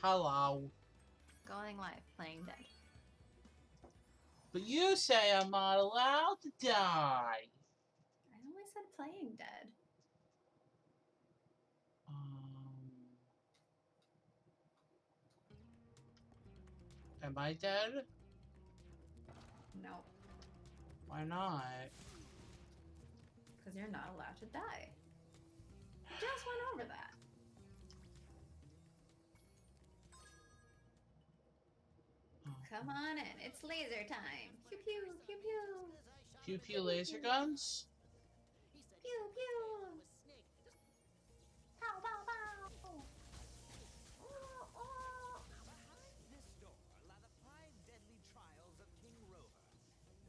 Hello. Going live, playing dead. But you say I'm not allowed to die. I only said playing dead. Am I dead? No. Why not? Because you're not allowed to die. We just went over that. Oh. Come on in. It's laser time. Pew pew pew pew. Pew pew laser guns? Pew pew. Pow pow pow. Oh, oh.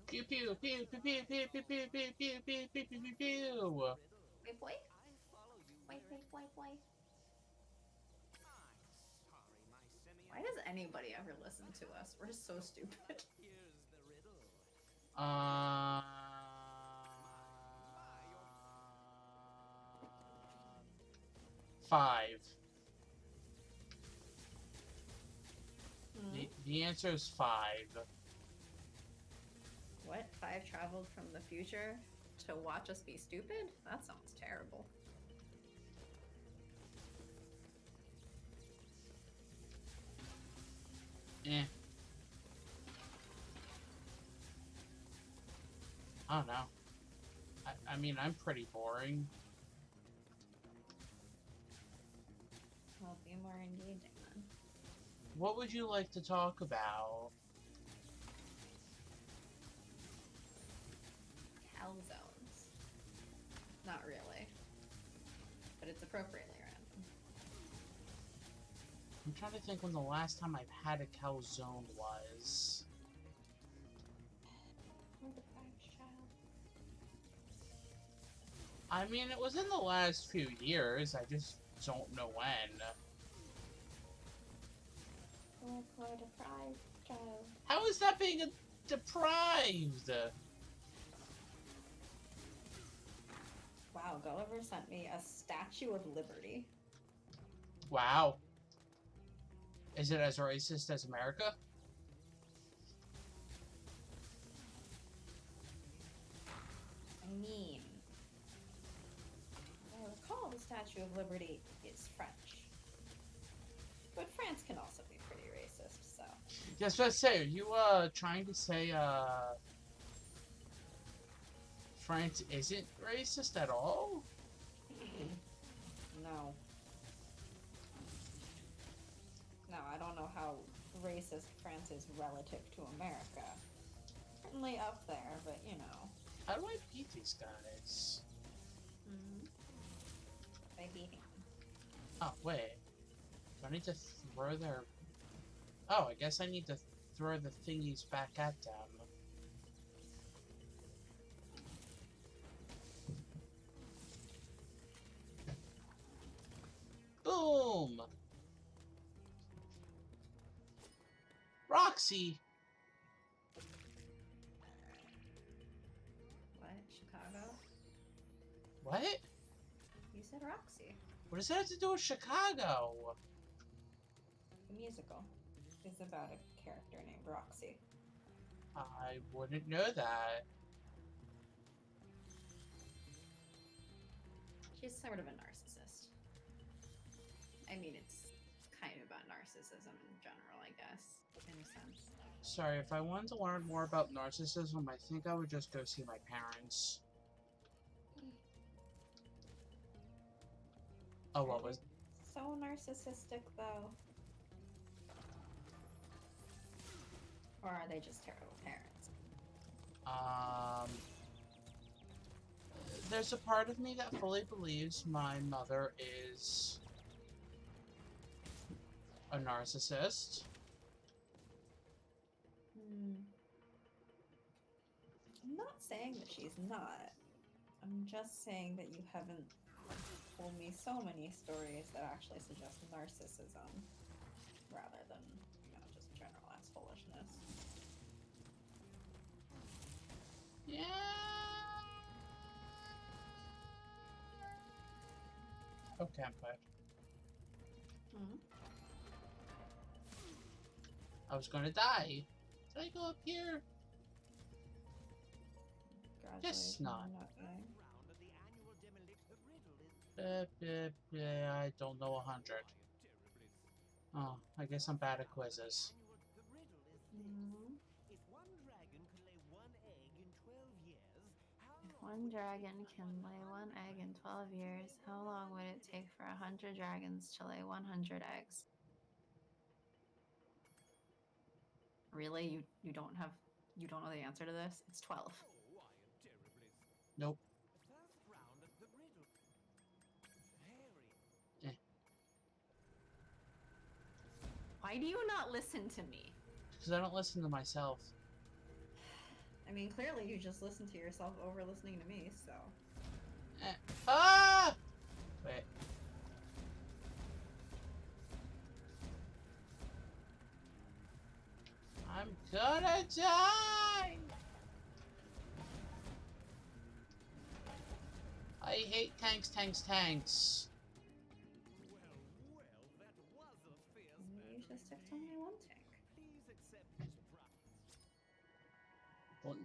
Pew pew pew pew pew pew pew pew pew pew pew pew pew pew pew. Wait, boy. Wait. Why does anybody ever listen to us? We're so stupid. Uh, 5. The answer is 5. What? 5 traveled from the future to watch us be stupid? That sounds terrible. Eh. I don't know. I mean, I'm pretty boring. Well, be more engaging then. What would you like to talk about? Calzones. Not really. But it's appropriately random. I'm trying to think when the last time I've had a calzone was. I mean, it was in the last few years. I just don't know when. Deprived child. How is that being deprived? Wow, Gulliver sent me a Statue of Liberty. Wow. Is it as racist as America? I mean, I recall the Statue of Liberty is French. But France can also be pretty racist, so. Yes, let's say, are you trying to say France isn't racist at all? No. No, I don't know how racist France is relative to America. Certainly up there, but you know. How do I beat these guys? By beating them. Oh, wait. Do I need to throw their... Oh, I guess I need to throw the thingies back at them. Boom! Roxy! What? Chicago? What? You said Roxy. What does that have to do with Chicago? The musical is about a character named Roxy. I wouldn't know that. She's sort of a narcissist. I mean, it's kind of about narcissism in general, I guess, in a sense. Sorry, if I wanted to learn more about narcissism, I think I would just go see my parents. Oh, what was... So narcissistic, though. Or are they just terrible parents? There's a part of me that fully believes my mother is a narcissist. I'm not saying that she's not. I'm just saying that you haven't told me so many stories that actually suggest narcissism rather than, you know, just general ass foolishness. Yeah. Okay, I'm fine. I was gonna die. Did I go up here? Guess not. I don't know 100. Oh, I guess I'm bad at quizzes. Mm-hmm. If one dragon could lay one egg in 12 years, how If one dragon can lay one egg in 12 years, how long would it take for 100 dragons to lay 100 eggs? Really? You don't know the answer to this? It's 12. Oh, I am terribly. Nope. First round of the riddle. Harry. Why do you not listen to me? Because I don't listen to myself. I mean, clearly you just listen to yourself over listening to me, so. Ah! Wait. I'm gonna die! I hate tanks, tanks, tanks. Well, that was a fierce Maybe you battle. should stick to only one tank. Please accept this prize. Well,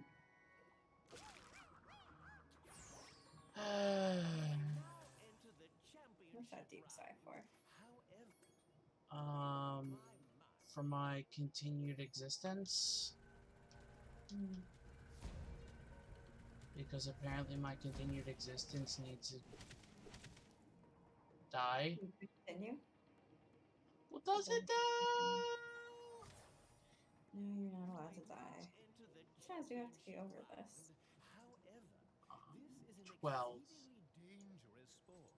Enter the championship. What's that deep sigh for? However, for my continued existence, Hmm. because apparently my continued existence needs to die. Continue? Well, does it die? No, you're not allowed to die. enter the Besides, you have to be over this. However, this is an 12. exceedingly dangerous sport.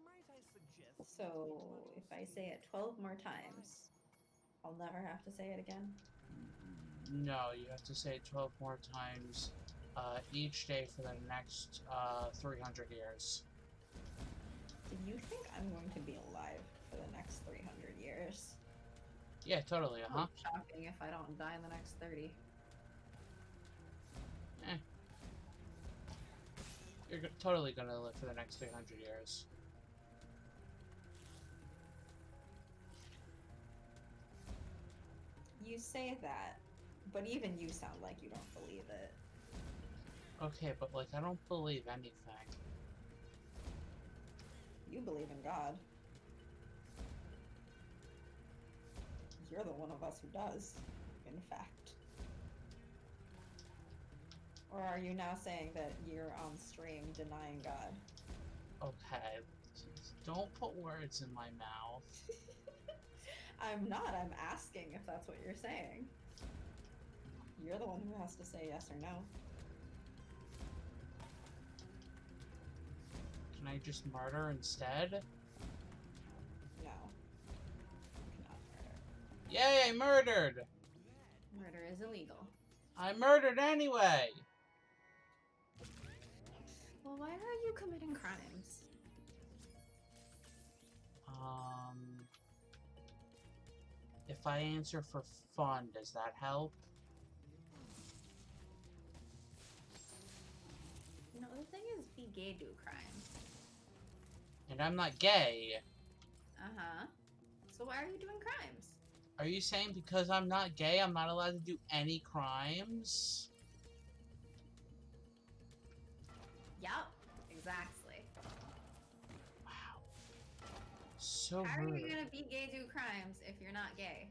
Might I suggest So, if I say it 12 more times, I'll never have to say it again? No, you have to say it 12 more times each day for the next 300 years. Do you think I'm going to be alive for the next 300 years? Yeah, totally, uh-huh. Shocking if I don't die in the next 30. You're totally gonna live for the next 300 years. You say that, but even you sound like you don't believe it. Okay, but like, I don't believe anything. You believe in God. You're the one of us who does, in fact. Or are you now saying that you're on stream denying God? Okay, just don't put words in my mouth. I'm not. I'm asking if that's what you're saying. You're the one who has to say yes or no. Can I just murder instead? No. You cannot murder. Yay, I murdered! Murder is illegal. I murdered anyway! Well, why are you committing crimes? If I answer for fun, does that help? No, the thing is, be gay do crimes. And I'm not gay. Uh-huh. So why are you doing crimes? Are you saying because I'm not gay, I'm not allowed to do any crimes? Yup, exactly. Wow. So How are rude. you gonna be gay do crimes if you're not gay?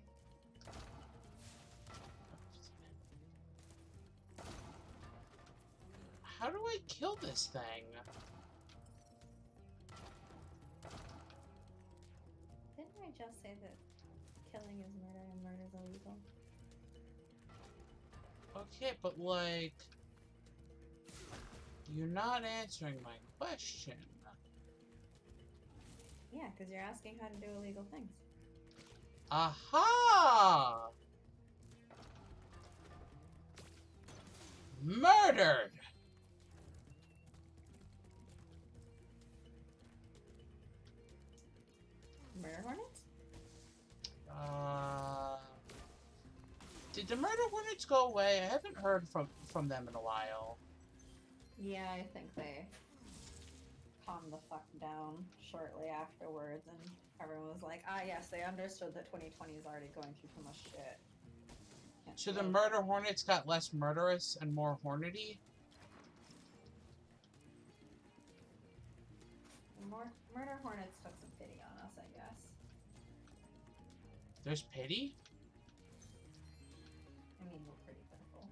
How do I kill this thing? Didn't I just say that killing is murder and murder is illegal? Okay, but like... You're not answering my question. Yeah, because you're asking how to do illegal things. Aha! Murdered! Murder hornets? Did the murder hornets go away? I haven't heard from them in a while. Yeah, I think they calmed the fuck down shortly afterwards, and everyone was like, ah, yes, they understood that 2020 is already going through too much shit. Can't So do the it. murder hornets got less murderous and more hornety? More murder hornets took some pity on us, I guess. There's pity? I mean, we're pretty pitiful.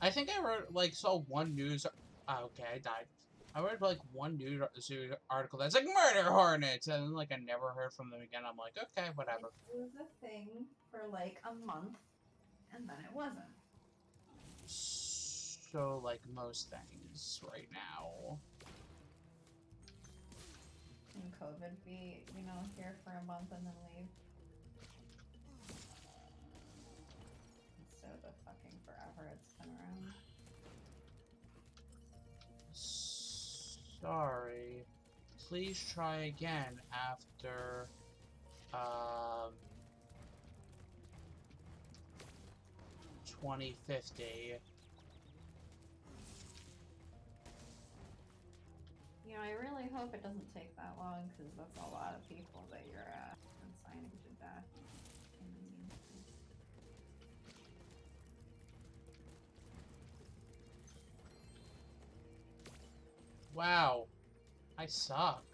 I think I wrote, like, saw one news... Oh, okay, I died. I read, like, one news article that's like, murder hornets! And then, like, I never heard from them again. I'm like, okay, whatever. It was a thing for like a month, and then it wasn't. So, like, most things right now. Can COVID be, you know, here for a month and then leave? Instead of the fucking forever it's been around. Sorry. Please try again after, 2050. You know, I really hope it doesn't take that long, because that's a lot of people that you're consigning to death. in the meantime. Wow. I suck.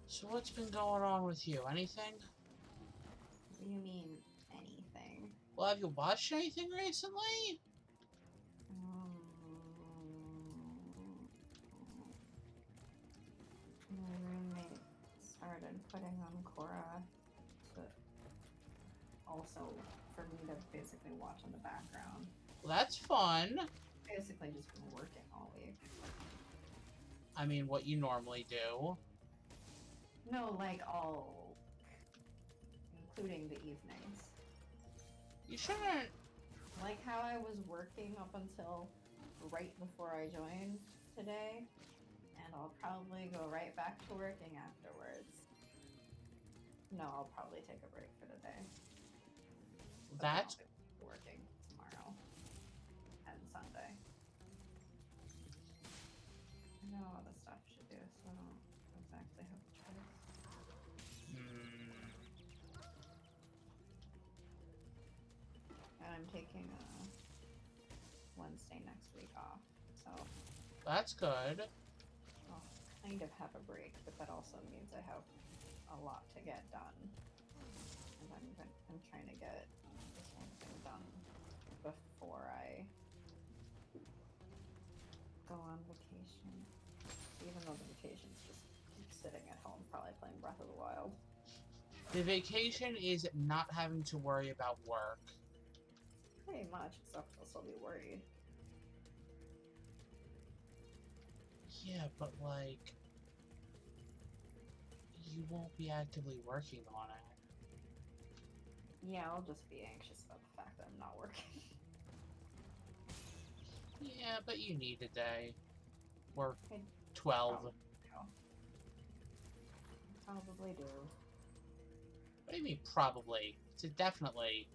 So what's been going on with you? Anything? What do you mean, anything? Well, have you watched anything recently? My roommate started putting on Korra to also for me to basically watch in the background. Well, that's fun. Basically just been working all week. I mean, what you normally do. No, like all, including the evenings. You shouldn't. Like how I was working up until right before I joined today, and I'll probably go right back to working afterwards. No, I'll probably take a break for the day. But then That's I'll be working tomorrow and Sunday. I know all the stuff to do, so I don't exactly have a choice. And I'm taking Wednesday next week off, so That's good. I'll kind of have a break, but that also means I have a lot to get done. And I'm trying to get this one thing done before I go on vacation. Even though the vacation's just sitting at home, probably playing Breath of the Wild. The vacation is not having to worry about work. Pretty much, except I'll still be worried. Yeah, but like, you won't be actively working on it. Yeah, I'll just be anxious about the fact that I'm not working. Yeah, but you need a day. Or I 12. probably do. What do you mean, probably? It's a definitely.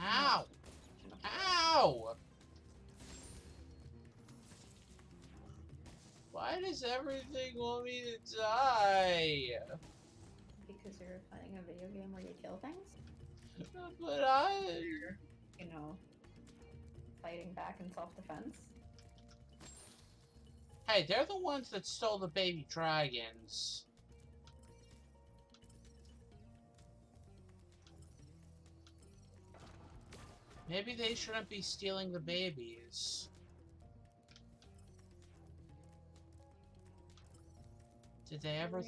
Ow! Ow! Why does everything want me to die? Because you're playing a video game where you kill things? But I... You know, fighting back in self-defense? Hey, they're the ones that stole the baby dragons. Maybe they shouldn't be stealing the babies. Did they ever...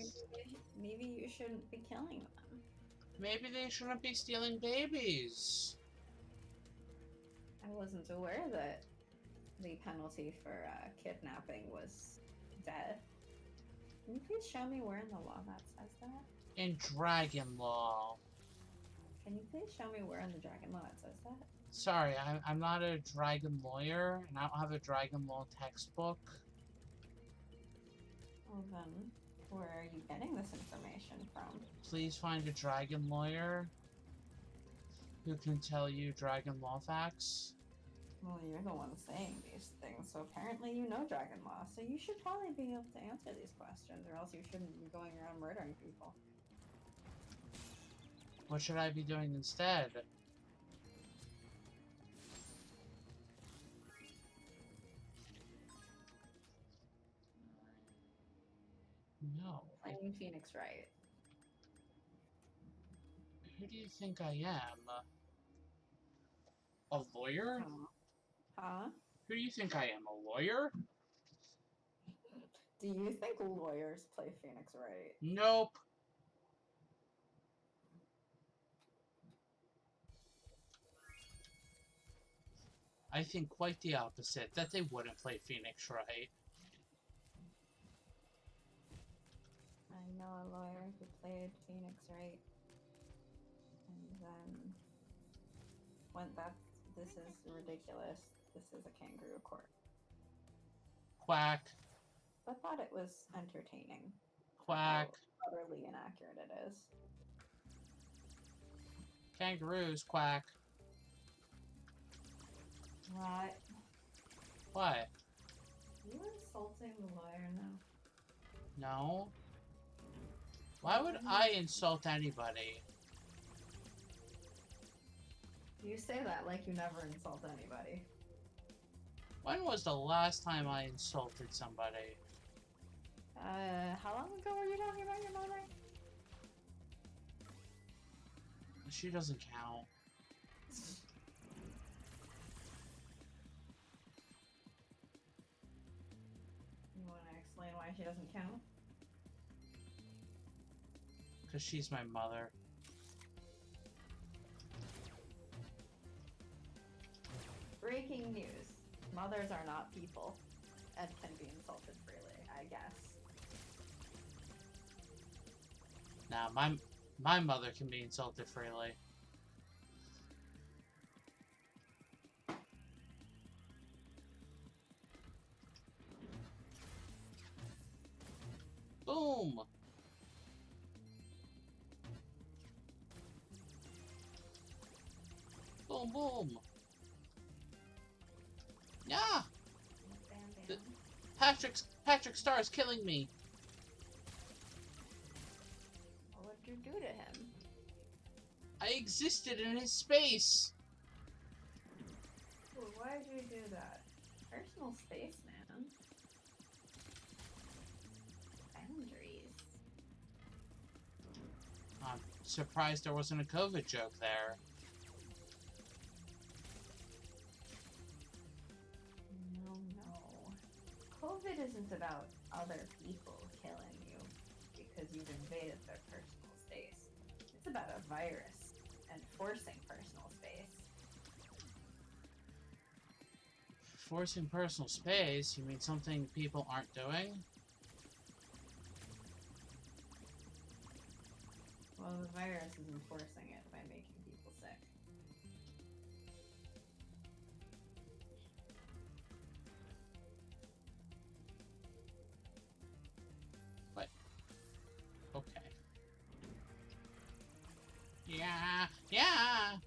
Maybe you shouldn't be killing them. Maybe they shouldn't be stealing babies. I wasn't aware that the penalty for kidnapping was death. Can you please show me where in the law that says that? In Dragon Law. Can you please show me where in the Dragon Law it says that? Sorry, I'm not a dragon lawyer, and I don't have a Dragon Law textbook. Well then, where are you getting this information from? Please find a dragon lawyer who can tell you Dragon Law facts. Well, you're the one saying these things, so apparently you know Dragon Law, so you should probably be able to answer these questions, or else you shouldn't be going around murdering people. What should I be doing instead? No. Playing Phoenix Wright. Who do you think I am? A lawyer? Huh? Who do you think I am? A lawyer? Do you think lawyers play Phoenix Wright? Nope. I think quite the opposite, that they wouldn't play Phoenix Wright. I know a lawyer who played Phoenix Wright. And then this is ridiculous. This is a kangaroo court. Quack. But thought it was entertaining. Quack. How utterly inaccurate it is. Kangaroos, quack. What? What? You insulting the lawyer now? No. Why would I insult anybody? You say that like you never insult anybody. When was the last time I insulted somebody? How long ago were you talking about your mother? She doesn't count. You want to explain why she doesn't count? Because she's my mother. Breaking news. Mothers are not people and can be insulted freely, I guess. Nah, my mother can be insulted freely. Boom! Boom, boom! Yeah! Bam, bam. Patrick Star is killing me! What would you do to him? I existed in his space! Well, why'd you do that? Personal space, man. Boundaries. I'm surprised there wasn't a COVID joke there. No. COVID isn't about other people killing you because you've invaded their personal space. It's about a virus and forcing personal space. Forcing personal space? You mean something people aren't doing? Well, the virus is enforcing it by making people sick. What? Okay. Yeah! Yeah!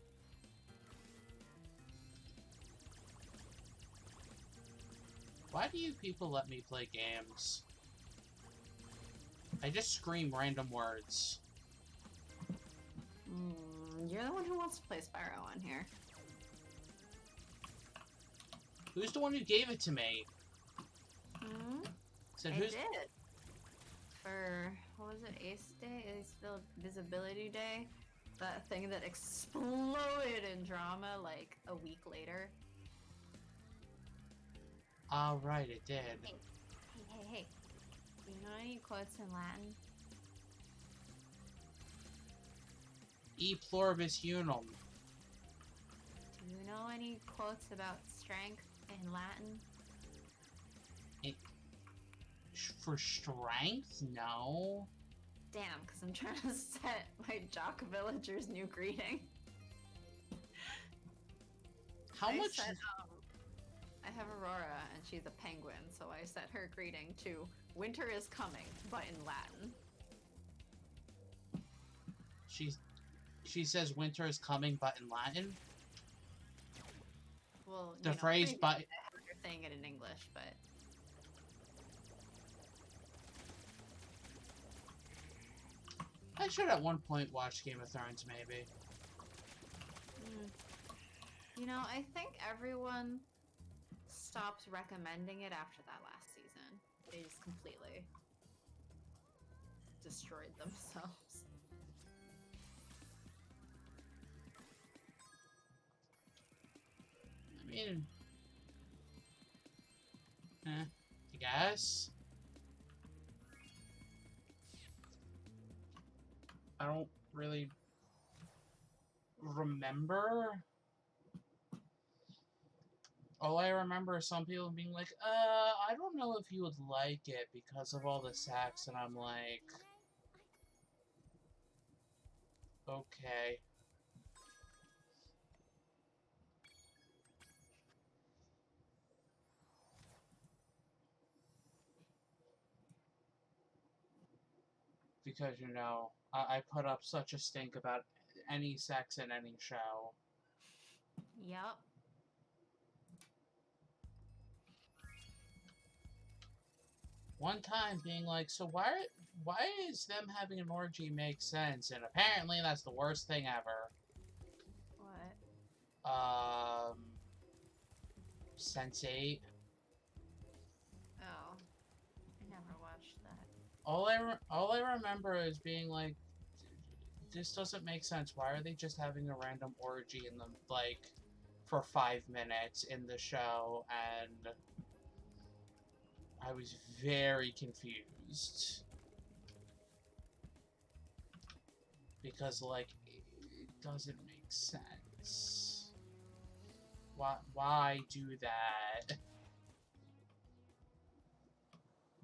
Why do you people let me play games? I just scream random words. You're the one who wants to play Spyro on here. Who's the one who gave it to me? Said I who's did. For, what was it, Ace Day? Ace Visibility Day? That thing that exploded in drama like a week later. Oh, right, it did. Hey. Do you know any quotes in Latin? E pluribus unum. Do you know any quotes about strength in Latin? For strength? No. Damn, because I'm trying to set my jock villager's new greeting. How much? Set, I have Aurora, and she's a penguin, so I set her greeting to "Winter is coming," but in Latin. She says winter is coming, but in Latin. Well, The phrase "but." You're saying it in English, but. I should at one point watch Game of Thrones, maybe. You know, I think everyone stopped recommending it after that last season. They just completely destroyed themselves. I mean, I guess. I don't really remember. All I remember is some people being like, I don't know if you would like it because of all the sex, and I'm like, okay. Because, you know, I put up such a stink about any sex in any show. Yep. One time being like, so why is them having an orgy make sense? And apparently that's the worst thing ever. What? Sense8. Oh. I never watched that. All I remember is being like, this doesn't make sense. Why are they just having a random orgy in them, like, for 5 minutes in the show? And I was very confused. Because, like, it doesn't make sense. Why do that?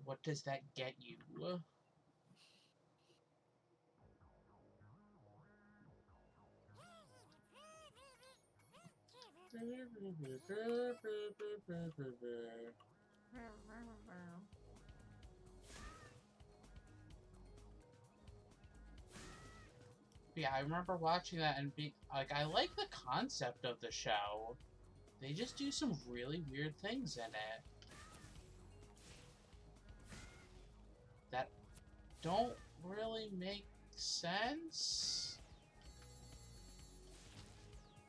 What does that get you? Yeah, I remember watching that and being like, I like the concept of the show. They just do some really weird things in it that don't really make sense.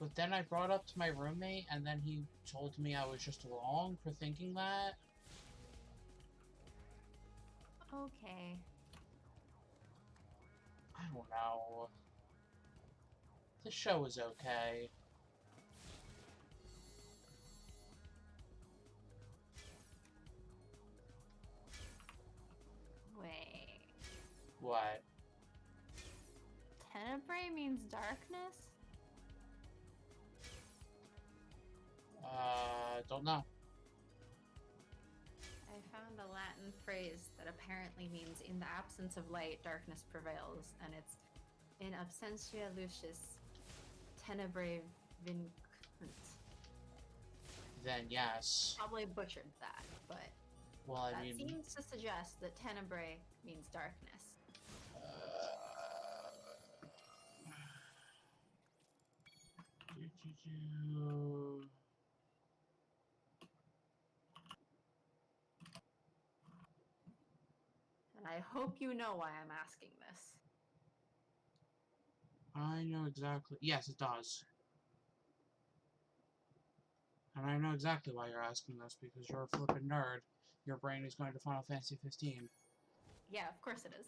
But then I brought up to my roommate, and then he told me I was just wrong for thinking that. Okay. I don't know. The show is okay. Wait. What? Tenebrae means darkness? Don't know. I found a Latin phrase that apparently means in the absence of light, darkness prevails, and it's in absentia lucis, tenebrae vincunt. Then yes. Probably butchered that, but Well, I that mean, seems to suggest that tenebrae means darkness. And I hope you know why I'm asking this. I know exactly. Yes, it does. And I know exactly why you're asking this, because you're a flippin' nerd. Your brain is going to Final Fantasy 15. Yeah, of course it is.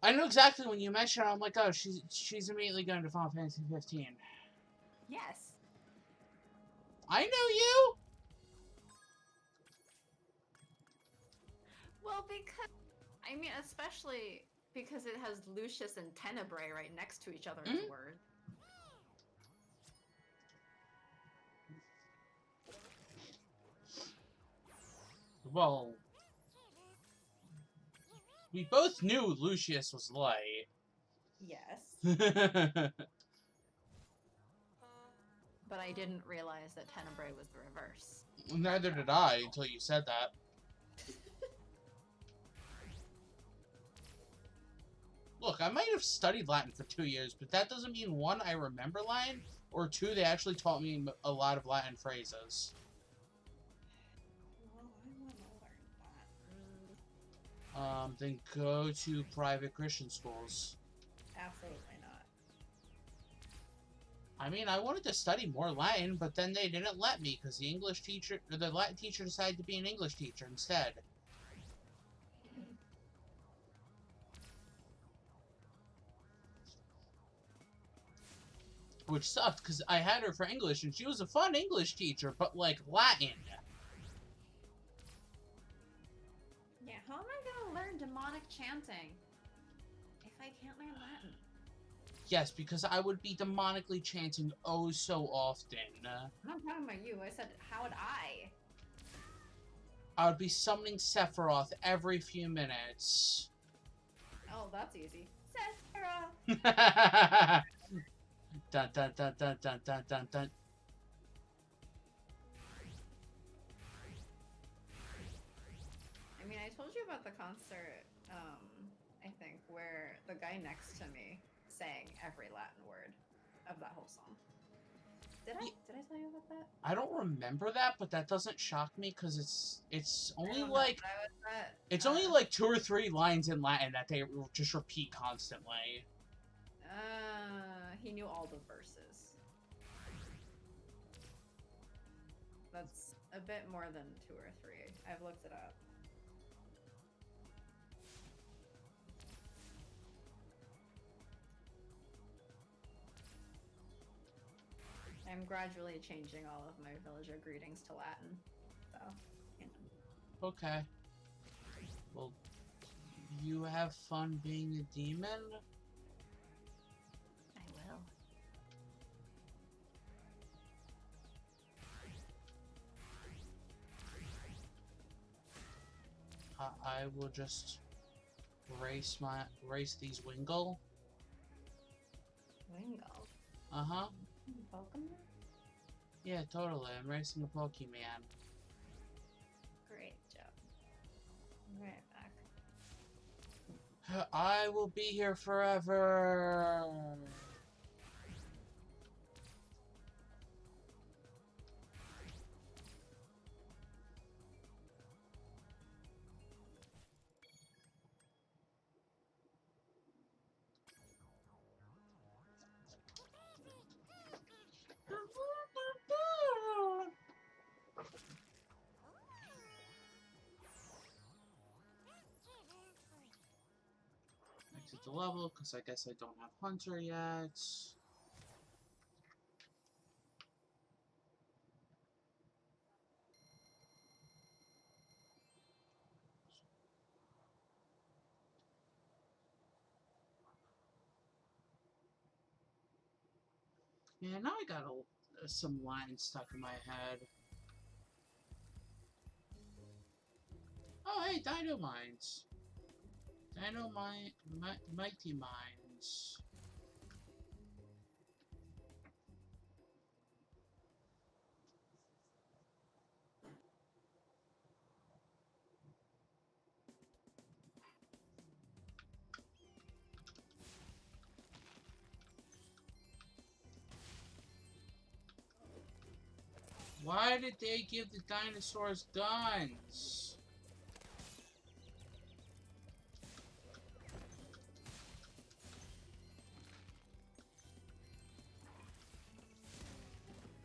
I know exactly when you mention it, I'm like, oh, she's immediately going to Final Fantasy 15. Yes. I know you! Well, because, I mean, especially because it has Lucius and Tenebrae right next to each other as words. Well, We both knew Lucius was light. Yes. But I didn't realize that Tenebrae was the reverse. Neither did I until you said that. Look, I might have studied Latin for 2 years, but that doesn't mean, one, I remember Latin, or two, they actually taught me a lot of Latin phrases. Well, I want to learn that. Then go to private Christian schools. Absolutely not. I mean, I wanted to study more Latin, but then they didn't let me because the English teacher, or the Latin teacher, decided to be an English teacher instead. Which sucked because I had her for English and she was a fun English teacher, but like Latin. Yeah, how am I gonna learn demonic chanting if I can't learn Latin? Yes, because I would be demonically chanting oh so often. I'm not talking about you. I said, how would I? I would be summoning Sephiroth every few minutes. Oh, that's easy. Sephiroth! Dun dun dun dun dun dun dun dun. I mean, I told you about the concert, I think, where the guy next to me sang every Latin word of that whole song. Did I tell you about that? I don't remember that, but that doesn't shock me because it's I only don't know, like but I was at, it's only like 2 or 3 lines in Latin that they just repeat constantly. He knew all the verses. That's a bit more than 2 or 3. I've looked it up. I'm gradually changing all of my villager greetings to Latin. So, you know. Okay. Well, you have fun being a demon? I will. I will just race these Wingle. Wingle. Uh-huh. Pokemon? Yeah, totally. I'm racing a Pokemon. Great job. I'm right back. I will be here forever. Exit the level, because I guess I don't have Hunter yet. Yeah, now I got some lines stuck in my head. Oh, hey, Dino Mines. Mighty Mines. Why did they give the dinosaurs guns?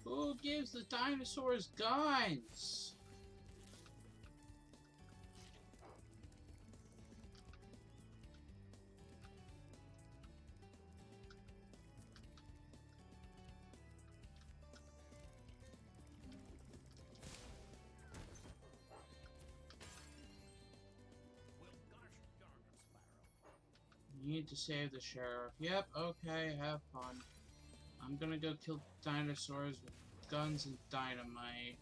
Who gives the dinosaurs guns? You need to save the sheriff. Yep, okay, have fun. I'm gonna go kill dinosaurs with guns and dynamite.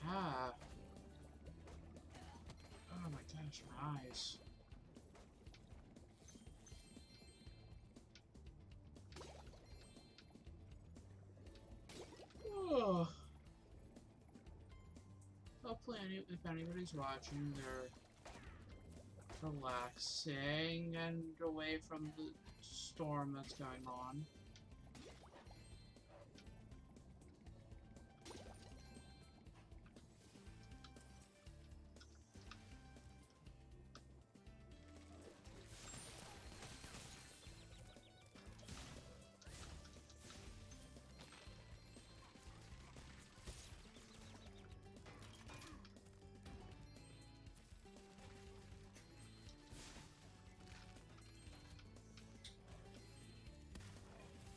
Ah. Oh my gosh, my eyes. Oh. Hopefully, if anybody's watching, they're relaxing and away from the storm that's going on.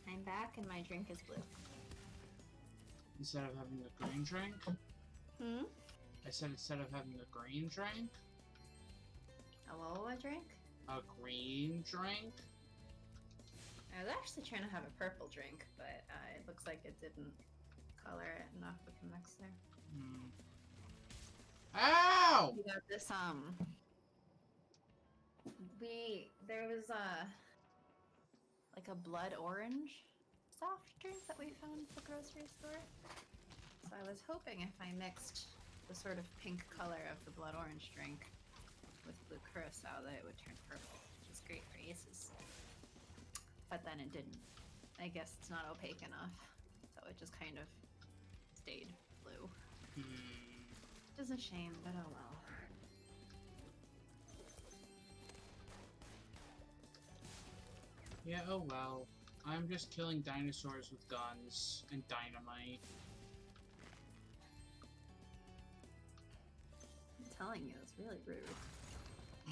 I'm back and my drink is blue. Instead of having a green drink? Hmm? I said instead of having a green drink? Hello, a drink? A green drink? I was actually trying to have a purple drink, but it looks like it didn't color it enough with the mixer. Hmm. Ow! We got this, there was like a blood orange soft drink that we found at the grocery store. So I was hoping if I mixed the sort of pink color of the blood orange drink with blue curacao that it would turn purple, which is great for aces. But then it didn't. I guess it's not opaque enough, so it just kind of stayed blue. Which is a shame, but oh well. Yeah, oh well. I'm just killing dinosaurs with guns and dynamite. I'm telling you, it's really rude.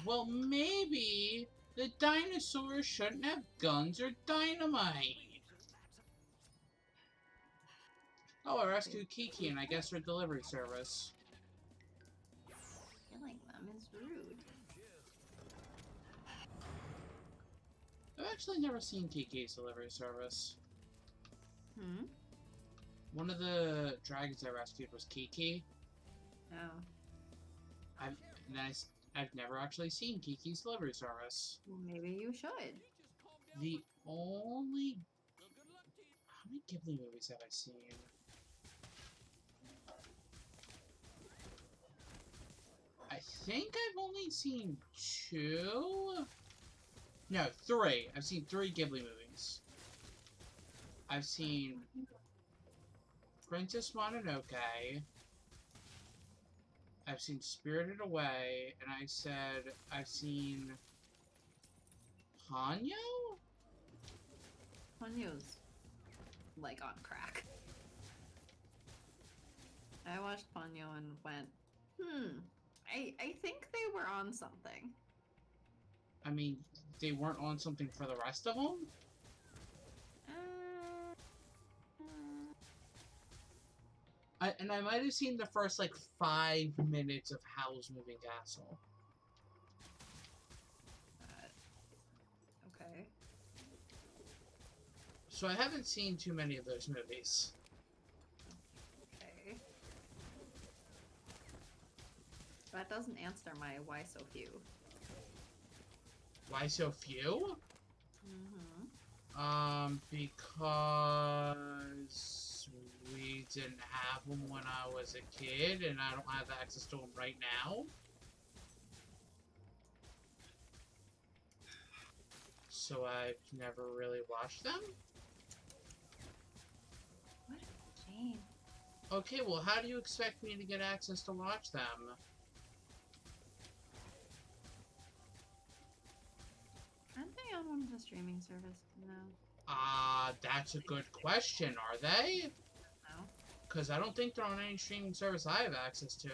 Well, maybe the dinosaurs shouldn't have guns or dynamite. Oh, I rescued Kiki and I guess her delivery service. Killing them is rude. I've actually never seen Kiki's delivery service. Hmm? One of the dragons I rescued was Kiki. Oh. I've never actually seen Kiki's delivery service. Well, maybe you should. The only... How many Ghibli movies have I seen? I think I've only seen 2? No, 3. I've seen 3 Ghibli movies. I've seen Princess Mononoke. I've seen Spirited Away, and I've seen Ponyo? Ponyo's like on crack. I watched Ponyo and went, I think they were on something. I mean, they weren't on something for the rest of them? And I might have seen the first, like, 5 minutes of Howl's Moving Castle. Okay. So I haven't seen too many of those movies. Okay. That doesn't answer my why so few. Why so few? Mm-hmm. Because we didn't have them when I was a kid, and I don't have access to them right now. So I've never really watched them. What a shame. Okay, well, how do you expect me to get access to watch them? Aren't they on one of the streaming services now? That's a good question. Are they? No. Because I don't think they're on any streaming service I have access to.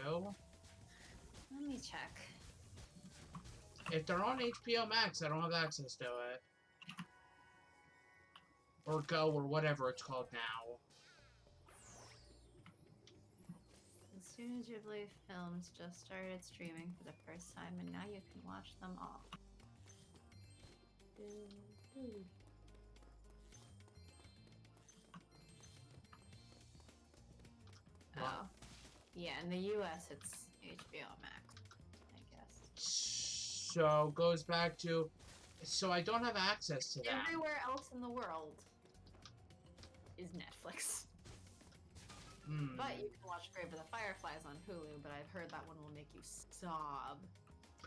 Let me check. If they're on HBO Max, I don't have access to it. Or Go, or whatever it's called now. The Studio Ghibli films just started streaming for the first time, and now you can watch them all. Oh. Yeah, in the US it's HBO Max, I guess. So, goes back to... So I don't have access to that. Everywhere else in the world is Netflix. Hmm. But you can watch Grave of the Fireflies on Hulu, but I've heard that one will make you sob.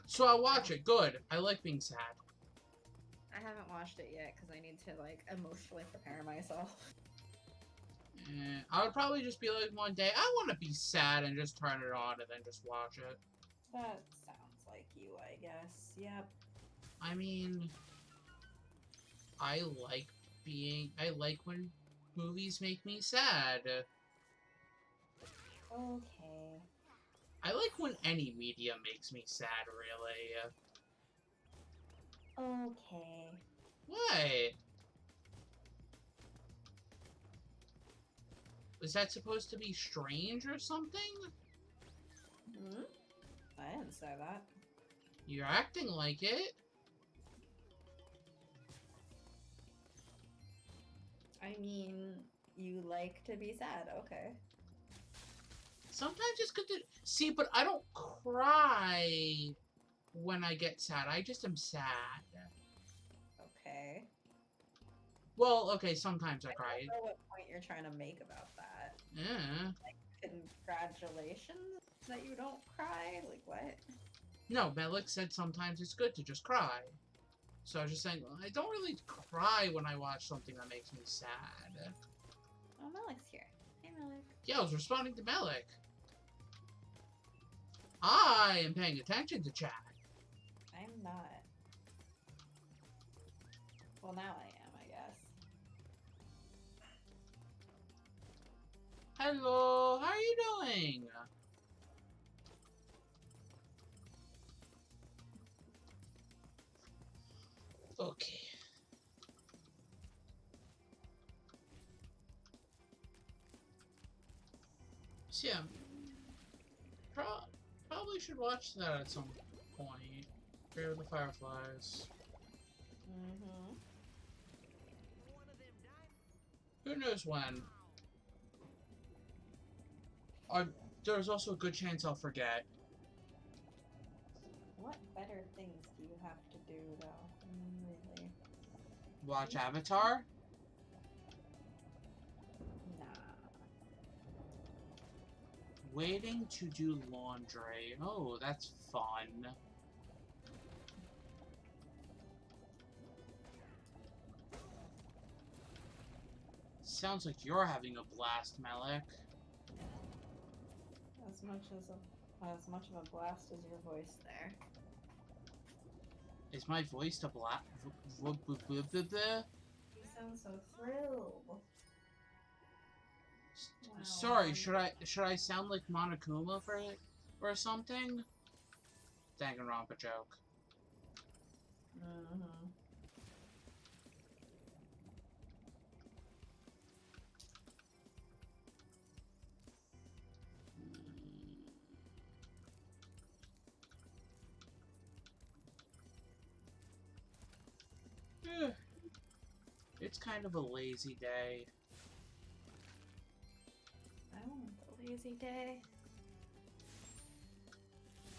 So I'll watch it. Good. I like being sad. I haven't watched it yet because I need to, like, emotionally prepare myself. I would probably just be like one day, I want to be sad and just turn it on and then just watch it. That sounds like you, I guess. Yep. I mean, I like when movies make me sad. Okay. I like when any media makes me sad, really. Okay. What? Was that supposed to be strange or something? Hmm? I didn't say that. You're acting like it. I mean, you like to be sad, okay. Sometimes it's good to... See, but I don't cry when I get sad. I just am sad. Okay. Well, okay, sometimes I cry. I don't know what point you're trying to make about that. Yeah. Congratulations that you don't cry? Like, what? No, Melik said sometimes it's good to just cry. So I was just saying, well, I don't really cry when I watch something that makes me sad. Oh, Malik's here. Hey, Malik. Yeah, I was responding to Melik. I am paying attention to chat. I'm not. Well, now I am, I guess. Hello, how are you doing? Okay. So yeah, probably should watch that at some point. Grave of the Fireflies. Mm-hmm. Who knows when? There's also a good chance I'll forget. What better things do you have to do, though? Really? Watch Avatar? Nah. Waiting to do laundry. Oh, that's fun. Sounds like you're having a blast, Melik. As much of a blast as your voice there. Is my voice a blast? You sound so thrilled. Wow. Sorry, should I sound like Monokuma for it or something? Danganronpa joke. Mm-hmm. It's kind of a lazy day. I want a lazy day.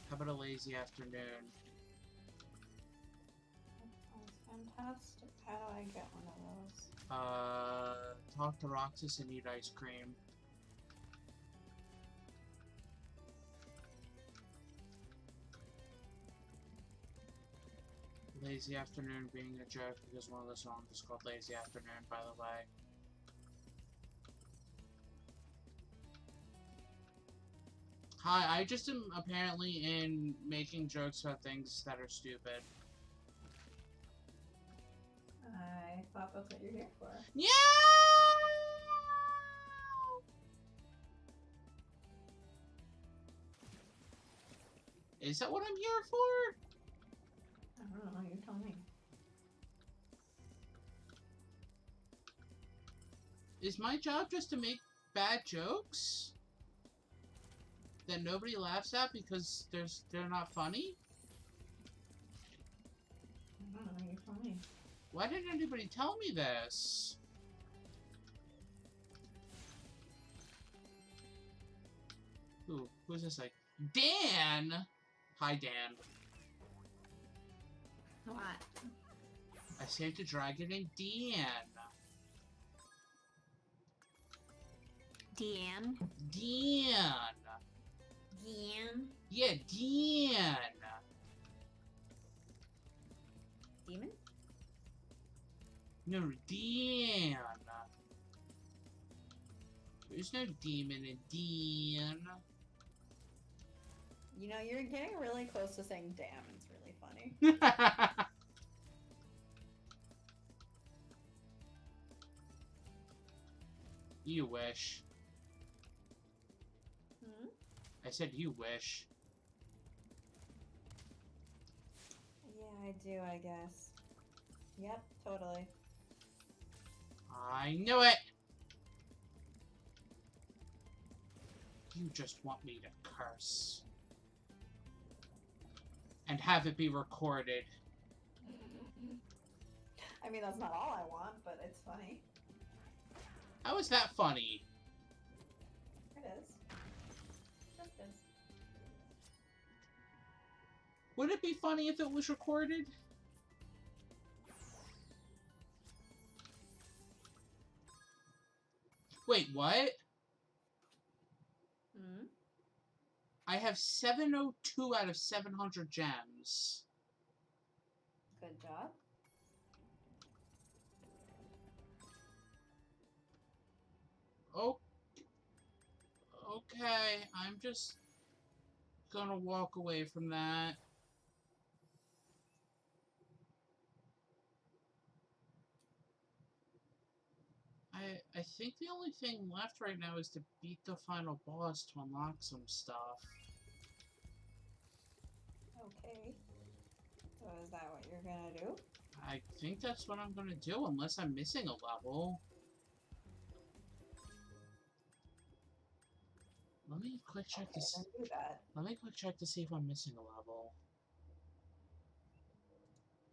How about a lazy afternoon? That sounds fantastic. How do I get one of those? Talk to Roxas and eat ice cream. Lazy Afternoon being a joke because one of the songs is called Lazy Afternoon, by the way. Hi, I just am apparently in making jokes about things that are stupid. I thought that's what you're here for. Yeah! Is that what I'm here for? I don't know. You tell me. Is my job just to make bad jokes that nobody laughs at because they're not funny? I don't know. You tell me. Why didn't anybody tell me this? Ooh, who's this like? Dan! Hi, Dan. What? I saved the dragon and Dan. Deanne? Dan! Deanne? Yeah, Dan! Demon? No, Dan! There's no demon in Dan. You know, you're getting really close to saying damn. It's really funny. You wish. Hmm? I said you wish. Yeah, I do, I guess. Yep, totally. I knew it! You just want me to curse. And have it be recorded. I mean, that's not all I want, but it's funny. How is that funny? It is. Just is. Would it be funny if it was recorded? Wait, what? Hmm? I have 702 out of 700 gems. Good job. Oh. Okay, I'm just gonna walk away from that. I think the only thing left right now is to beat the final boss to unlock some stuff. Okay. So is that what you're gonna do? I think that's what I'm gonna do, unless I'm missing a level. Let me quick check Okay, this. then do that. Let me quick check to see if I'm missing a level.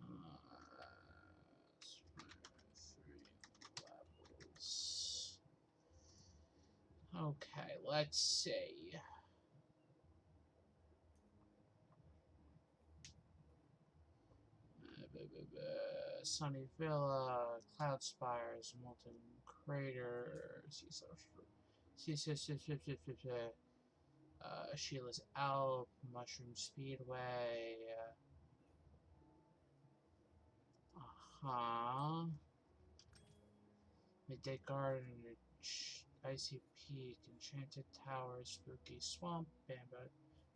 Levels. Okay, let's see. Sunny Villa, Cloud Spires, Molten Crater, Sheila's Alp, Mushroom Speedway. Midday Garden, Icy Peak, Enchanted Tower, Spooky Swamp,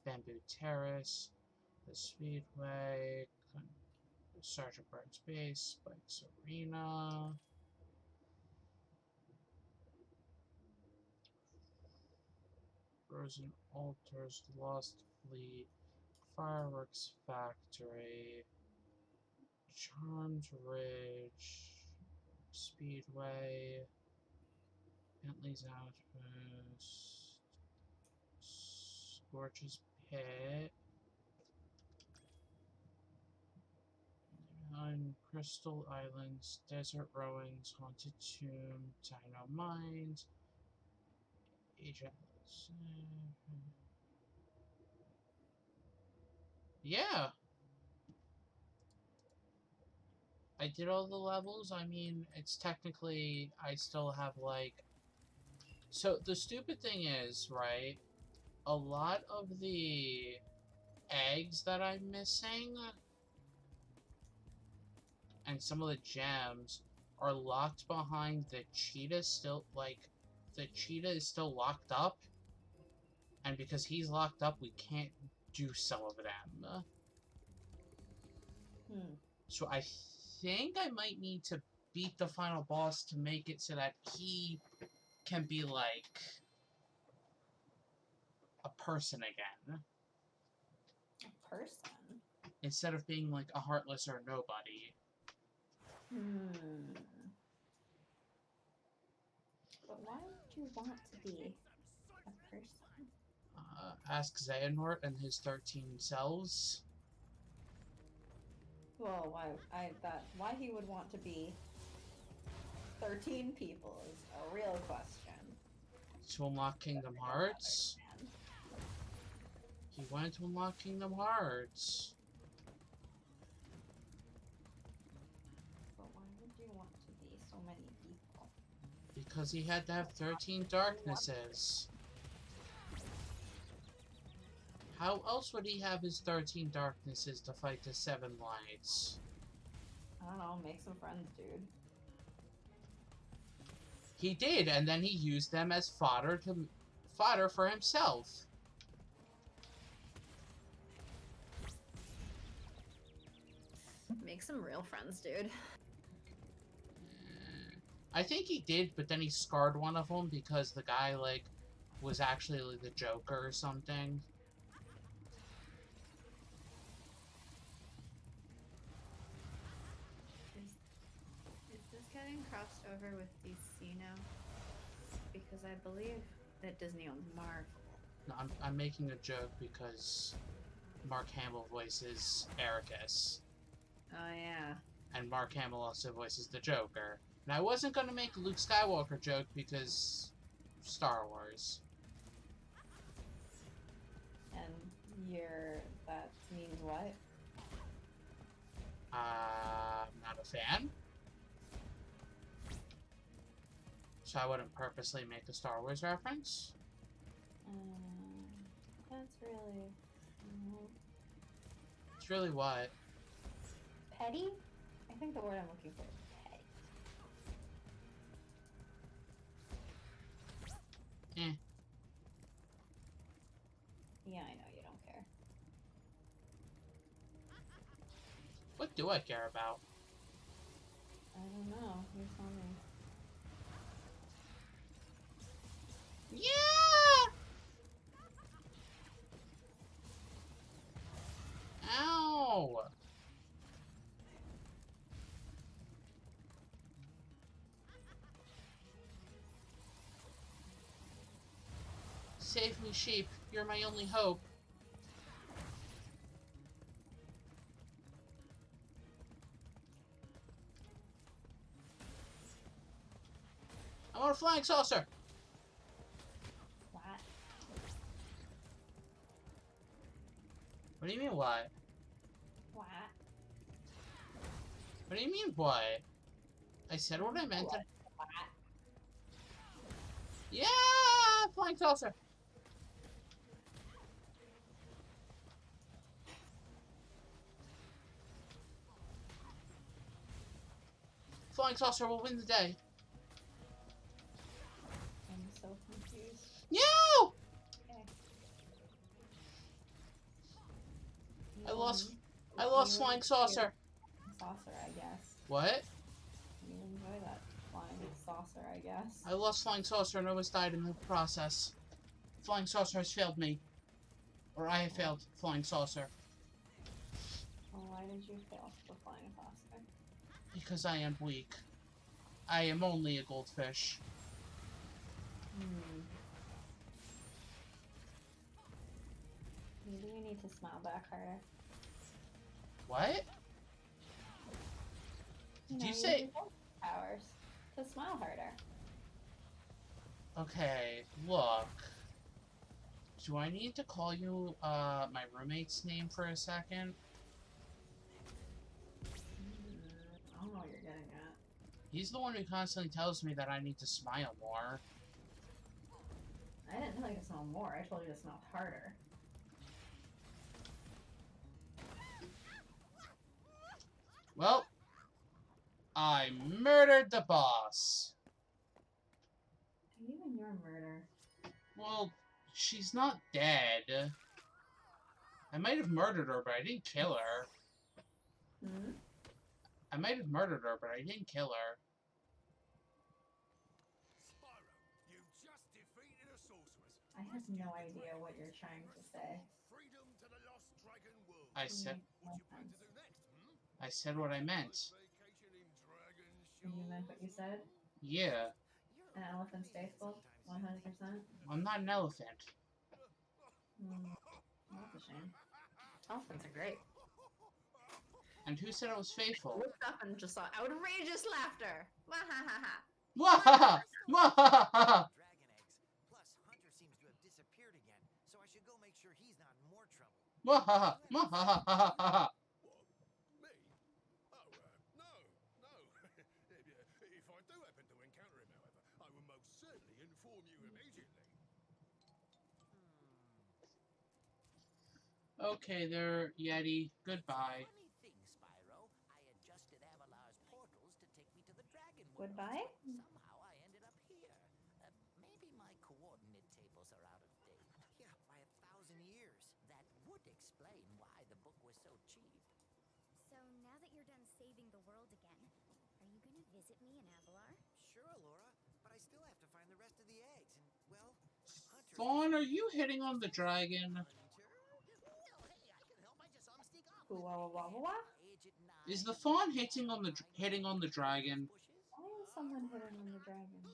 Bamboo Terrace, the Speedway, Sergeant Burns Base, Spikes Arena. Frozen Altars, Lost Fleet, Fireworks Factory, Charmed Ridge, Speedway, Bentley's Outpost, Scorch's Pit, on Crystal Islands, Desert Rowings, Haunted Tomb, Dino Mines, Agent. Yeah! I did all the levels. I mean, it's technically, I still have like. So the stupid thing is, right? A lot of the eggs that I'm missing and some of the gems are locked behind the cheetah still, like, the cheetah is still locked up, and because he's locked up, we can't do some of them. So I think I might need to beat the final boss to make it so that he can be, like, a person again. A person. Instead of being like a heartless or nobody. But why would you want to be a person? Ask Xehanort and his 13 selves. Well, why he would want to be 13 people is a real question. To unlock Kingdom Hearts. He wanted to unlock Kingdom Hearts. But why would you want to be so many people? Because he had to have 13 darknesses. How else would he have his 13 darknesses to fight the 7 lights? I don't know, make some friends, dude. He did, and then he used them as fodder for himself. Make some real friends, dude. I think he did, but then he scarred one of them because the guy, like, was actually like, the Joker or something. Is this getting crossed over with DC now? Because I believe that Disney owns Marvel. No, I'm making a joke because Mark Hamill voices Ericus. Oh yeah. And Mark Hamill also voices the Joker. And I wasn't going to make a Luke Skywalker joke because Star Wars. And that means what? I'm not a fan. So I wouldn't purposely make a Star Wars reference. That's really... It's really what? petty? I think the word I'm looking for is petty. Yeah, I know you don't care. What do I care about? I don't know. You tell me. Yeah! Ow! Save me, sheep. You're my only hope. I want a flying saucer! What? What do you mean, what? What? What do you mean, what? I said what I meant. What? Yeah! Flying saucer! Flying saucer will win the day. I'm so confused. No! Okay. I lost flying saucer. Saucer, I guess. What? You enjoy that flying saucer, I guess. I lost flying saucer and almost died in the process. Flying saucer has failed me. Or I have failed flying saucer. Well, why did you fail for flying saucer? Because I am weak. I am only a goldfish. Maybe you need to smile back harder. What? Did you say... use your powers to smile harder. Okay, look. Do I need to call you, my roommate's name for a second? I don't know what you're getting at. He's the one who constantly tells me that I need to smile more. I didn't tell you to smile more, I told you to smile harder. Well, I murdered the boss. Even your murder. Well, she's not dead. I might have murdered her, but I didn't kill her. I might have murdered her, but I didn't kill her. Spyro, you just defeated a sorceress. I have no idea what you're trying to say. Freedom to the lost dragon world. I said No offense. I said what I meant. And you meant what you said? Yeah, An elephant's faithful? 100%? I'm not an elephant. That's a shame. Elephants are great. And who said I was faithful? Looked up and just saw outrageous laughter. Wahahaha. Wahaha! Wahaha! Dragon eggs. Plus, Hunter seems to have disappeared again, so I should go make sure he's not in more trouble. Wahaha! Wahaha! Me? Oh, no, no. If I do happen to encounter him, however, I will most certainly inform you immediately. Okay there, Yeti. Goodbye. Funny thing, Spyro. I adjusted Avalar's portals to take me to the dragon world. Goodbye? Somehow I ended up here. Maybe my coordinate tables are out of date. Yeah, by 1,000 years. That would explain why the book was so cheap. So now that you're done saving the world again, are you gonna visit me in Avalar? Sure, Laura, but I still have to find the rest of the eggs. And, well, Hunter... Fawn, are you hitting on the dragon? Well, hey, I can help. I just saw him sneak off. Ooh, wah, wah, wah, wah. Is the fawn hitting on the dragon? Why is someone hitting on the dragon?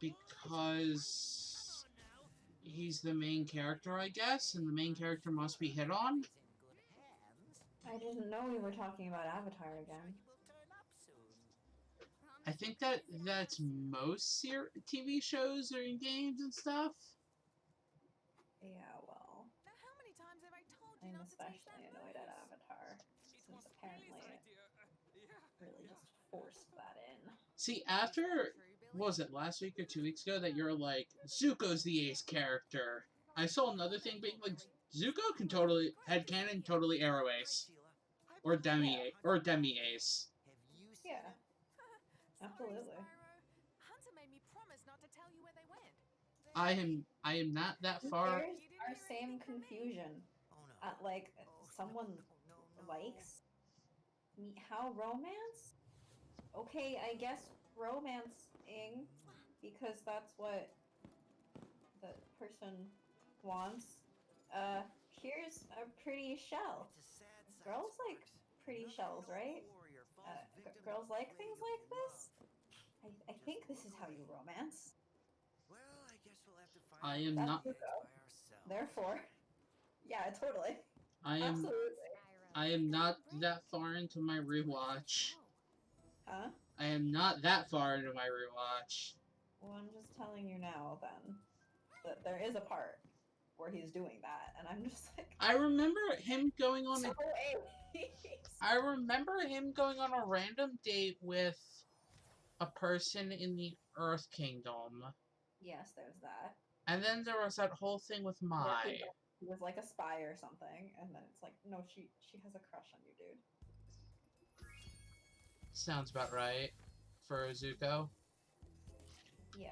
Because he's the main character, I guess, and the main character must be hit on. I didn't know we were talking about Avatar again. I think that's most TV shows or in games and stuff. Yeah, well, Now, how many times have I told you I'm not to taste especially that annoyed at voice? Avatar, since apparently it really just forced that in. See, after, what was it, last week or 2 weeks ago, that you're like, Zuko's the ace character. I saw another thing being like, Zuko can totally, headcanon, totally arrow ace. Or demi ace. Yeah, absolutely. Hunter made me promise not to tell you where they went. I am not that Who far. cares? Our same confusion. Like, someone likes how romance? Okay, I guess romancing, because that's what the person wants. Here's a pretty shell. Girls like pretty shells, right? Girls like things like this? I think this is how you romance. Well, I guess we'll have to find I am out not- by ourselves. Therefore, yeah, totally. I am Absolutely. I am not that far into my rewatch. Huh? I am not that far into my rewatch. Well, I'm just telling you now, then, that there is a part where he's doing that, and I'm just like, I remember him going on a so I remember him going on a random date with a person in the Earth Kingdom. Yes, there's that. And then there was that whole thing with Where Mai. he was like a spy or something, and then it's like, no, she has a crush on you, dude. Sounds about right for Zuko. Yeah.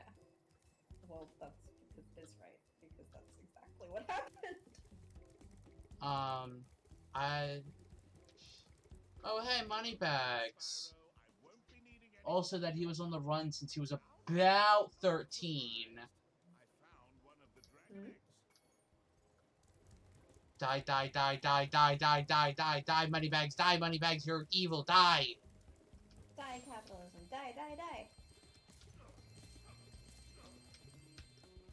Well, that's because it is right, because that's exactly what happened. Oh hey, Moneybags. Also that he was on the run since he was about 13. Hmm? Die, die, die, die, die, die, die, die, die, Moneybags, you're evil, die! Die, capitalism. Die, die, die.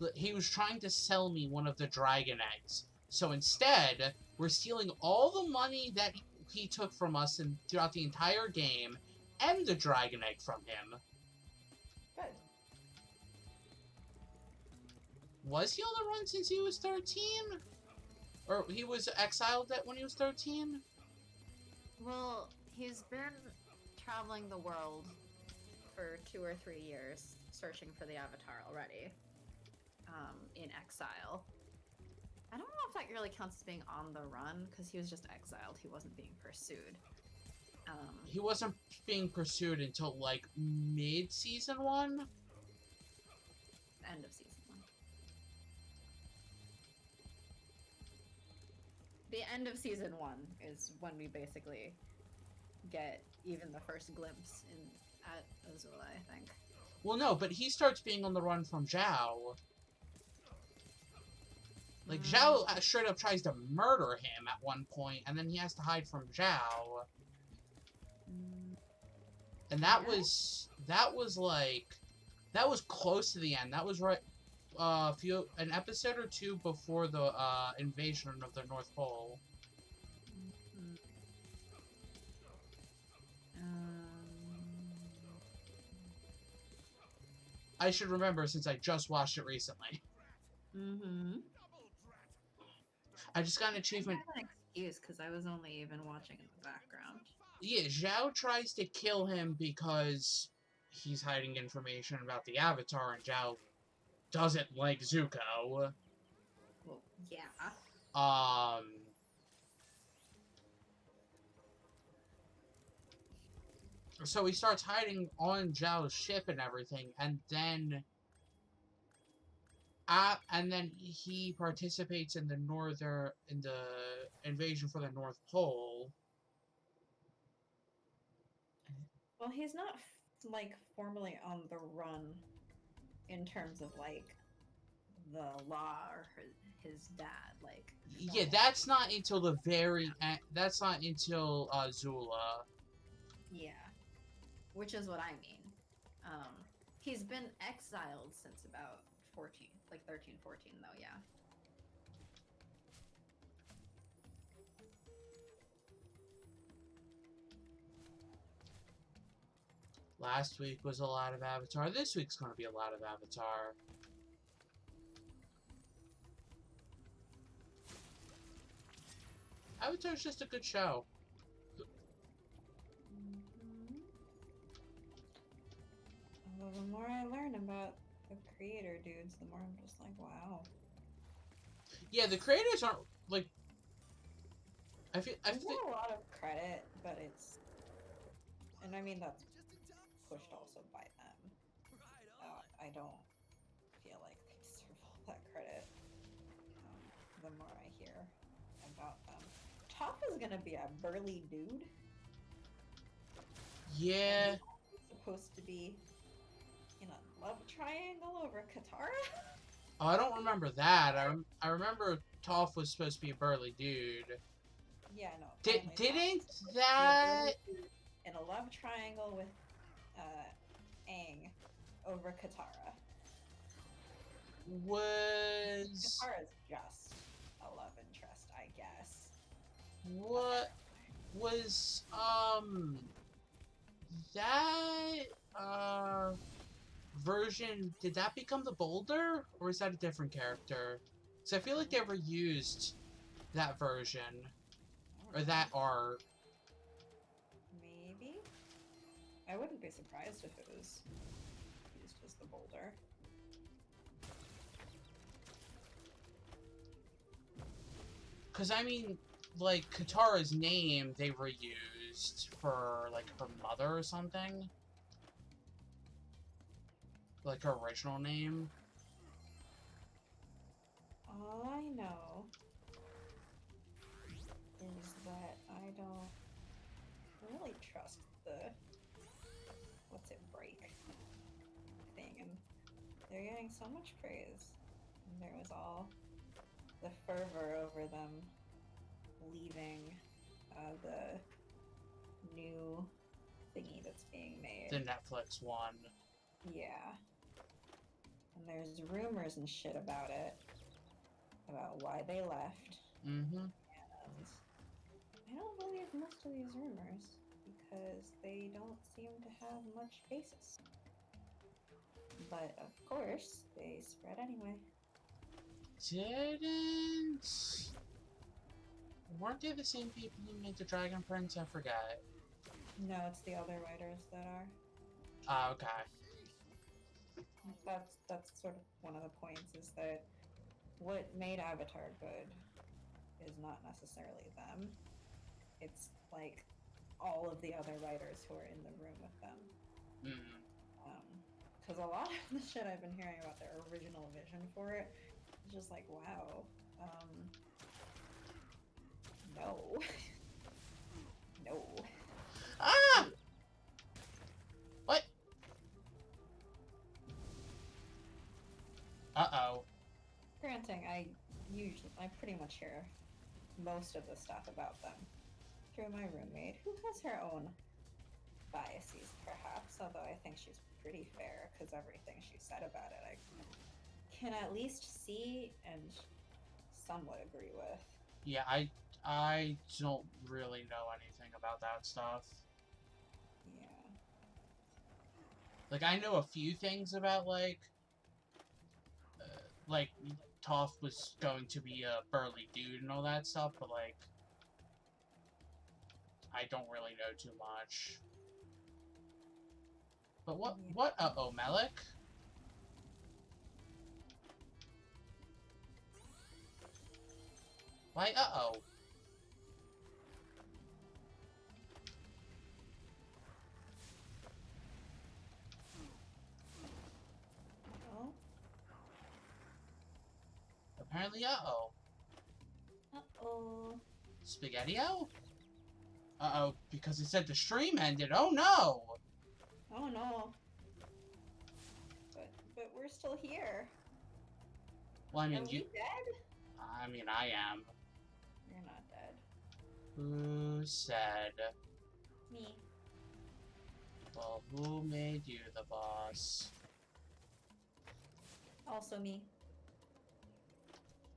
Look, he was trying to sell me one of the dragon eggs. So instead, we're stealing all the money that he took from us throughout the entire game, and the dragon egg from him. Good. Was he on the run since he was 13? Or he was exiled when he was 13? Well, he's been traveling the world for 2 or 3 years, searching for the Avatar already, in exile. I don't know if that really counts as being on the run, because he was just exiled. He wasn't being pursued. He wasn't being pursued until, like, mid-season 1? End of season 1. The end of season 1 is when we basically get even the first glimpse at Azula, I think. Well, no, but he starts being on the run from Zhao. Like, Zhao straight up tries to murder him at one point, and then he has to hide from Zhao. And that was close to the end. That was right, an episode or two before the, invasion of the North Pole. I should remember since I just watched it recently. I just got an achievement. I have an excuse because I was only even watching in the background. Yeah, Zhao tries to kill him because he's hiding information about the Avatar, and Zhao doesn't like Zuko. Well, yeah. So he starts hiding on Zhao's ship and everything, and then he participates in the invasion for the North Pole. Well, he's not like formally on the run in terms of like the law or his dad. Like, Yeah, that's not until the very end. That's not until Zula. Yeah. Which is what I mean. He's been exiled since about 14, like 13, 14 though, yeah. Last week was a lot of Avatar. This week's gonna be a lot of Avatar. Avatar's just a good show. Well, the more I learn about the creator dudes, the more I'm just like, wow. Yeah, the creators aren't like. I feel. There's not a lot of credit, but it's, and I mean that's pushed also by them. I don't feel like they deserve all that credit. The more I hear about them, Toph is gonna be a burly dude. Yeah. And he's supposed to be in a love triangle over Katara. Oh, I don't remember that. I remember Toph was supposed to be a burly dude. Yeah, no. Didn't that in a love triangle with Aang over Katara? Was Katara's just a love interest, I guess. what was that version? Did that become the Boulder, or is that a different character? Because I feel like they ever used that version or that art. Maybe. I wouldn't be surprised if it was used as the Boulder. Because I mean, like Katara's name they reused for like her mother or something. Like her original name. All I know is that I don't really trust the what's it break thing, and they're getting so much praise. And there was all the fervor over them leaving the new thingy that's being made. The Netflix one. Yeah. And there's rumors and shit about it. About why they left. Mm-hmm. And I don't believe most of these rumors because they don't seem to have much basis. But of course, they spread anyway. Weren't they the same people who made the Dragon Prince? I forgot. No, it's the other writers that are. Ah, okay. That's sort of one of the points, is that what made Avatar good is not necessarily them. It's like all of the other writers who are in the room with them. Because a lot of the shit I've been hearing about their original vision for it is just like, wow. No. No. Ah! What? Uh-oh. Granting, I usually I pretty much hear most of the stuff about them through my roommate, who has her own biases, perhaps. Although I think she's pretty fair because everything she said about it, I can at least see and somewhat agree with. Yeah, I don't really know anything about that stuff. Yeah. Like, I know a few things about, like Toph was going to be a burly dude and all that stuff, but, like, I don't really know too much. But what, uh-oh, Melik? Why, uh-oh? Oh. Apparently, uh-oh. Uh-oh. Spaghetti-O? Uh-oh, because it said the stream ended. Oh, no! Oh no. But we're still here. Well, I mean, Are we dead? I mean, I am. You're not dead. Who said? Me. Well, who made you the boss? Also me.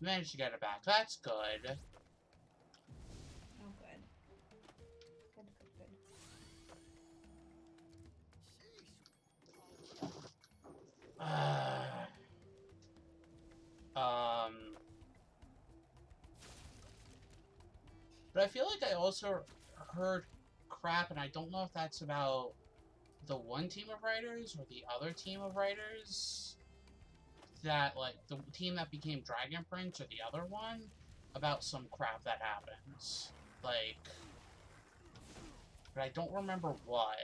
Managed to get it back. That's good. Oh, good. Good, good, good. But I feel like I also heard crap, and I don't know if that's about the one team of writers or the other team of writers. That, like, the team that became Dragon Prince or the other one, about some crap that happens. Like, but I don't remember what.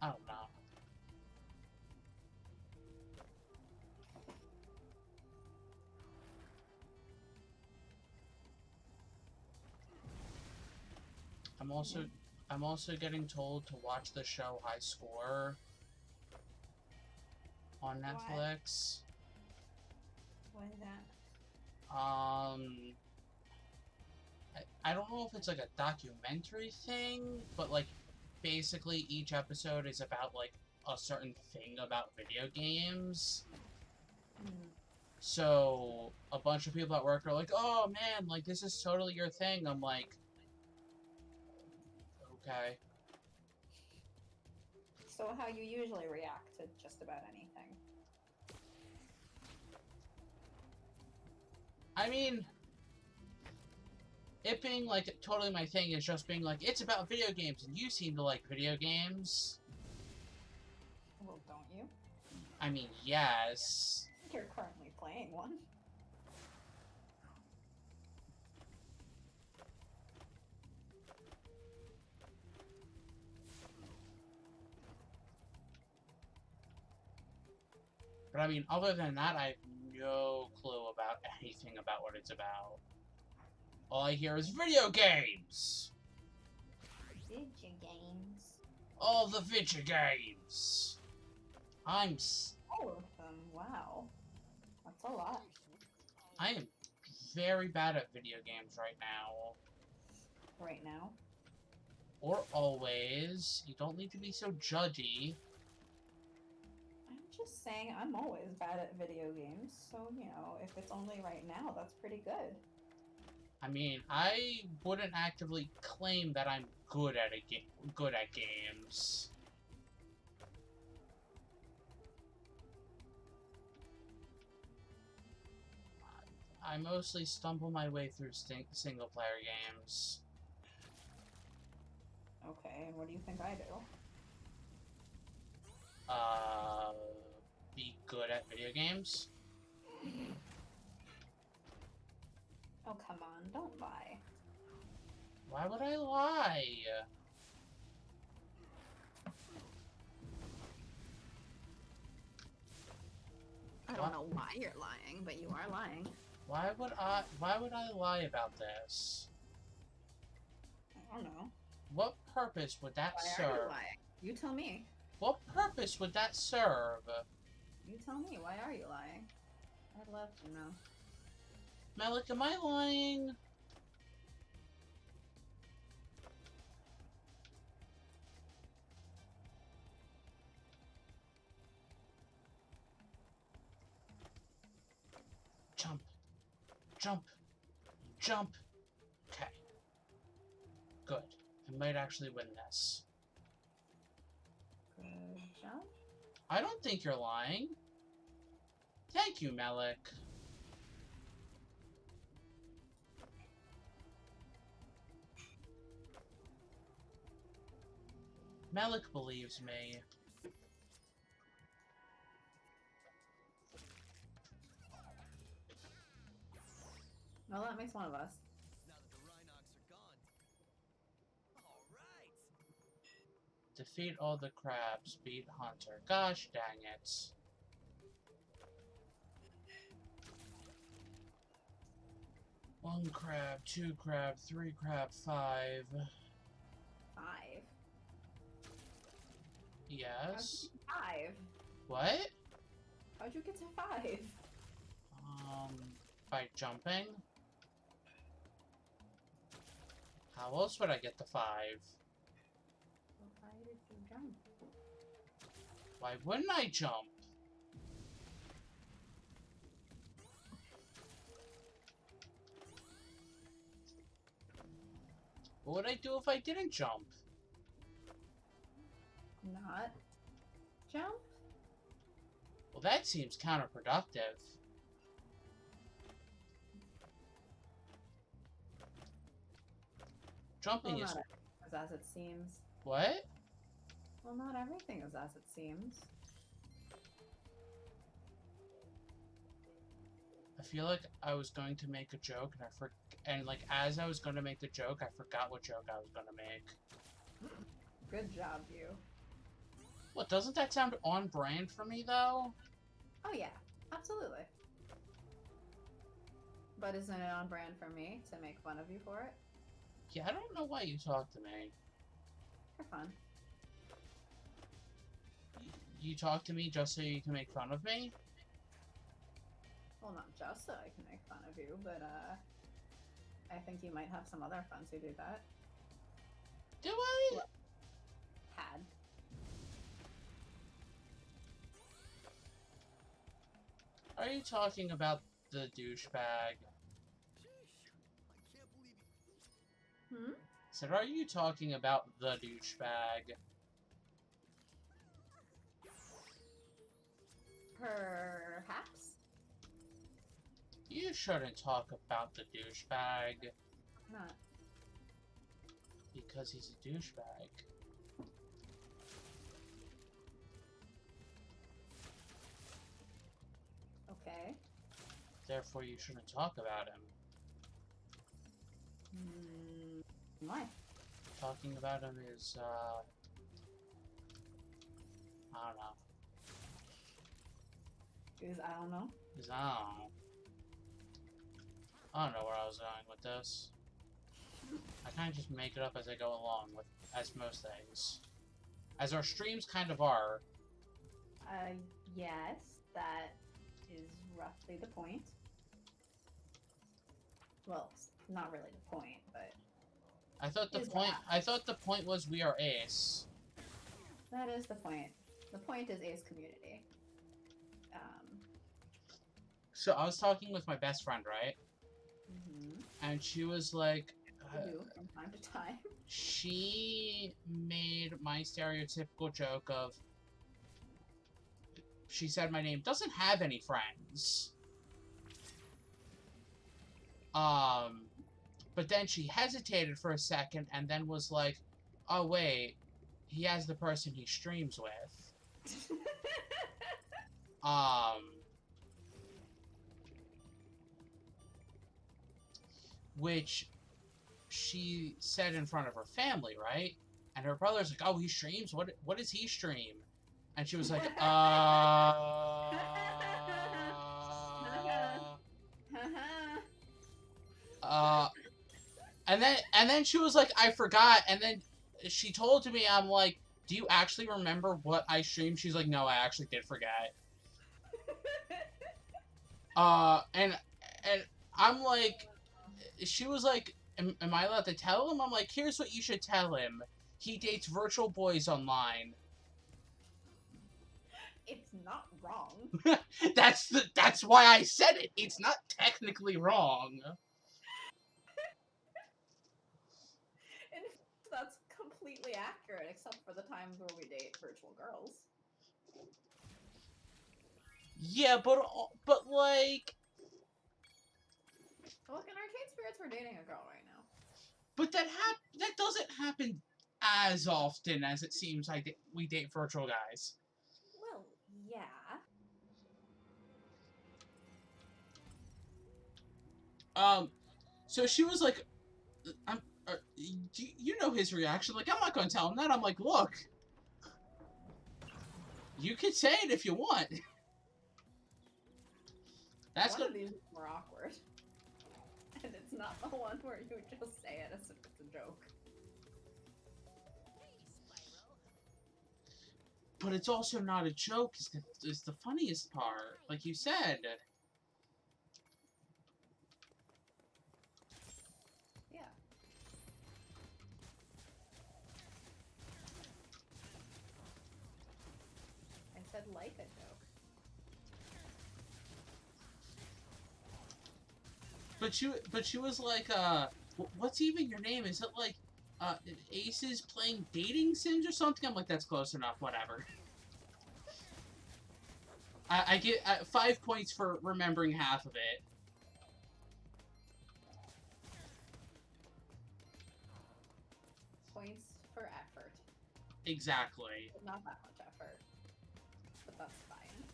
I don't know. I'm also getting told to watch the show High Score on Netflix. What is that? I don't know if it's like a documentary thing, but like basically each episode is about like a certain thing about video games. So a bunch of people at work are like, "Oh man, like this is totally your thing." I'm like, okay. So how you usually react to just about anything? I mean, it being like totally my thing is just being like, it's about video games, and you seem to like video games. Well, don't you? I mean, yes. You're currently playing one. But I mean, other than that, I have no clue about anything about what it's about. All I hear is video games! Video games. All the video games! I'm All of them. Wow. That's a lot. I am very bad at video games right now. Right now. Or always. You don't need to be so judgy. I'm just saying I'm always bad at video games, so, you know, if it's only right now, that's pretty good. I mean, I wouldn't actively claim that I'm good at games. I mostly stumble my way through single-player games. Okay, and what do you think I do? Be good at video games? Oh, come on, don't lie. Why would I lie? I don't know why you're lying, but you are lying. Why would I lie about this? I don't know. What purpose would that Why are serve? you lying? You tell me. What purpose would that serve? You tell me. Why are you lying? I'd love to know. Malik, am I lying? Jump. Jump. Jump. Okay. Good. I might actually win this. Good job. I don't think you're lying. Thank you, Malik. Malik believes me. Well, that makes one of us. Now that the Rhinox are gone. All right. Defeat all the crabs. Beat Hunter. Gosh dang it. One crab, two crab, three crab, 5. 5. Yes. 5. What? How'd you get to 5? By jumping? How else would I get the 5? Well, why did you jump? Why wouldn't I jump? What would I do if I didn't jump? Not jump? Well, that seems counterproductive. Jumping Well, is... not everything is as it seems. What? Well, not everything is as it seems. I feel like I was going to make a joke, and like as I was going to make the joke, I forgot what joke I was going to make. Good job, you. What, doesn't that sound on brand for me, though? Oh, yeah. Absolutely. But isn't it on brand for me to make fun of you for it? Yeah, I don't know why you talk to me. For fun. You talk to me just so you can make fun of me? Well, not just so I can make fun of you, but, I think you might have some other friends who do that. Do I? Well, had. Are you talking about the douchebag? Sheesh. I can't believe you. Hmm? Said, are you talking about the douchebag? Perhaps? You shouldn't talk about the douchebag, Not. because he's a douchebag. Okay. Therefore, you shouldn't talk about him. Why? Talking about him is, I don't know. Because I don't know. Is, I don't know where I was going with this. I kind of just make it up as I go along, as most things. As our streams kind of are. Yes, that is roughly the point. Well, not really the point, but I thought the Is point. that- I thought the point was we are ace. that is the point. The point is Ace community. So I was talking with my best friend, right? Mhm. And she was like, I do from time to time. she made my stereotypical joke of. She said my name doesn't have any friends. But then she hesitated for a second and then was like, oh wait, he has the person he streams with. Which she said in front of her family, right? And her brother's like, oh, he streams? What does he stream? And she was like, And then she was like, I forgot. And then she told me, I'm like, do you actually remember what I streamed? She's like, no, I actually did forget. And I'm like, she was like, am I allowed to tell him? I'm like, here's what you should tell him. He dates virtual boys online. It's not wrong. That's why I said it. It's not technically wrong. And that's completely accurate, except for the times where we date virtual girls. Yeah, but like, Look, in Arcade Spirits, we're dating a girl right now. but that doesn't happen as often as it seems like we date virtual guys. Well, yeah. So she was like, you know his reaction. Like, I'm not going to tell him that. I'm like, look, you could say it if you want. That's One good. of these is more awkward. And it's not the one where you just say it as if it's a joke. Hey, Spyro. But it's also not a joke. Is the funniest part. Like you said. Yeah. I said like a joke. But she was like, what's even your name? Is it like, Aces playing dating sims or something? I'm like, that's close enough. Whatever. I get 5 points for remembering half of it. Points for effort. Exactly. But not that much effort. But that's fine.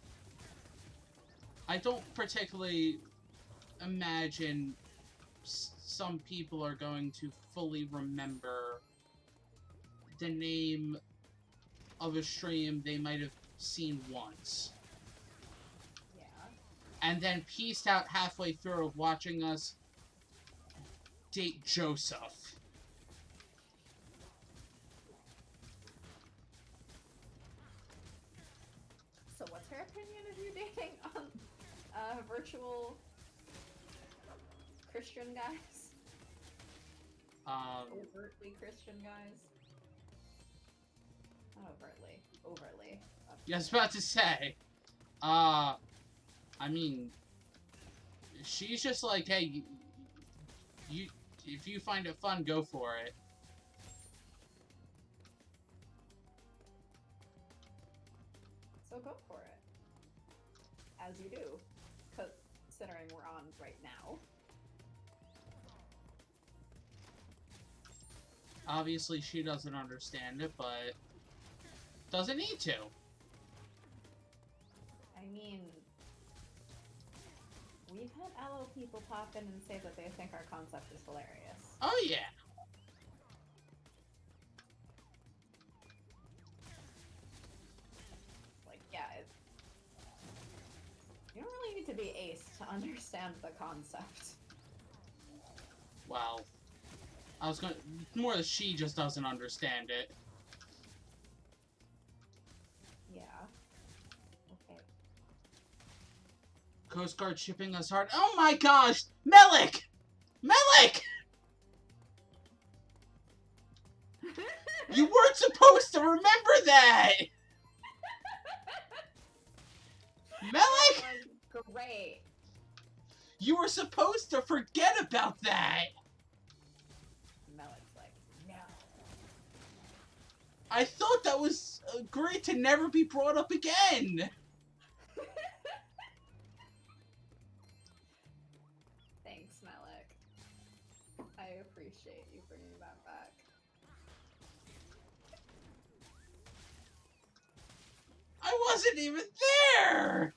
I don't particularly imagine some people are going to fully remember the name of a stream they might have seen once. Yeah. And then pieced out halfway through of watching us date Joseph. So what's her opinion of you dating on virtual Christian guys? Overtly Christian guys? Not overtly. Overtly. Yeah, I was about to say. I mean, she's just like, hey, you if you find it fun, go for it. So go for it. As you do. Considering we're on right now. Obviously, she doesn't understand it, but doesn't need to. I mean, we've had allo people pop in and say that they think our concept is hilarious. Oh, yeah. Like, yeah, you don't really need to be ace to understand the concept. Well, I was going to... More that she just doesn't understand it. Yeah. Okay. Coast Guard shipping us hard. Oh my gosh! Melik! Melik! You weren't supposed to remember that! Melik! That was great. You were supposed to forget about that! Melik's like, no. I thought that was great to never be brought up again! Thanks, Melik. I appreciate you bringing that back. I wasn't even there!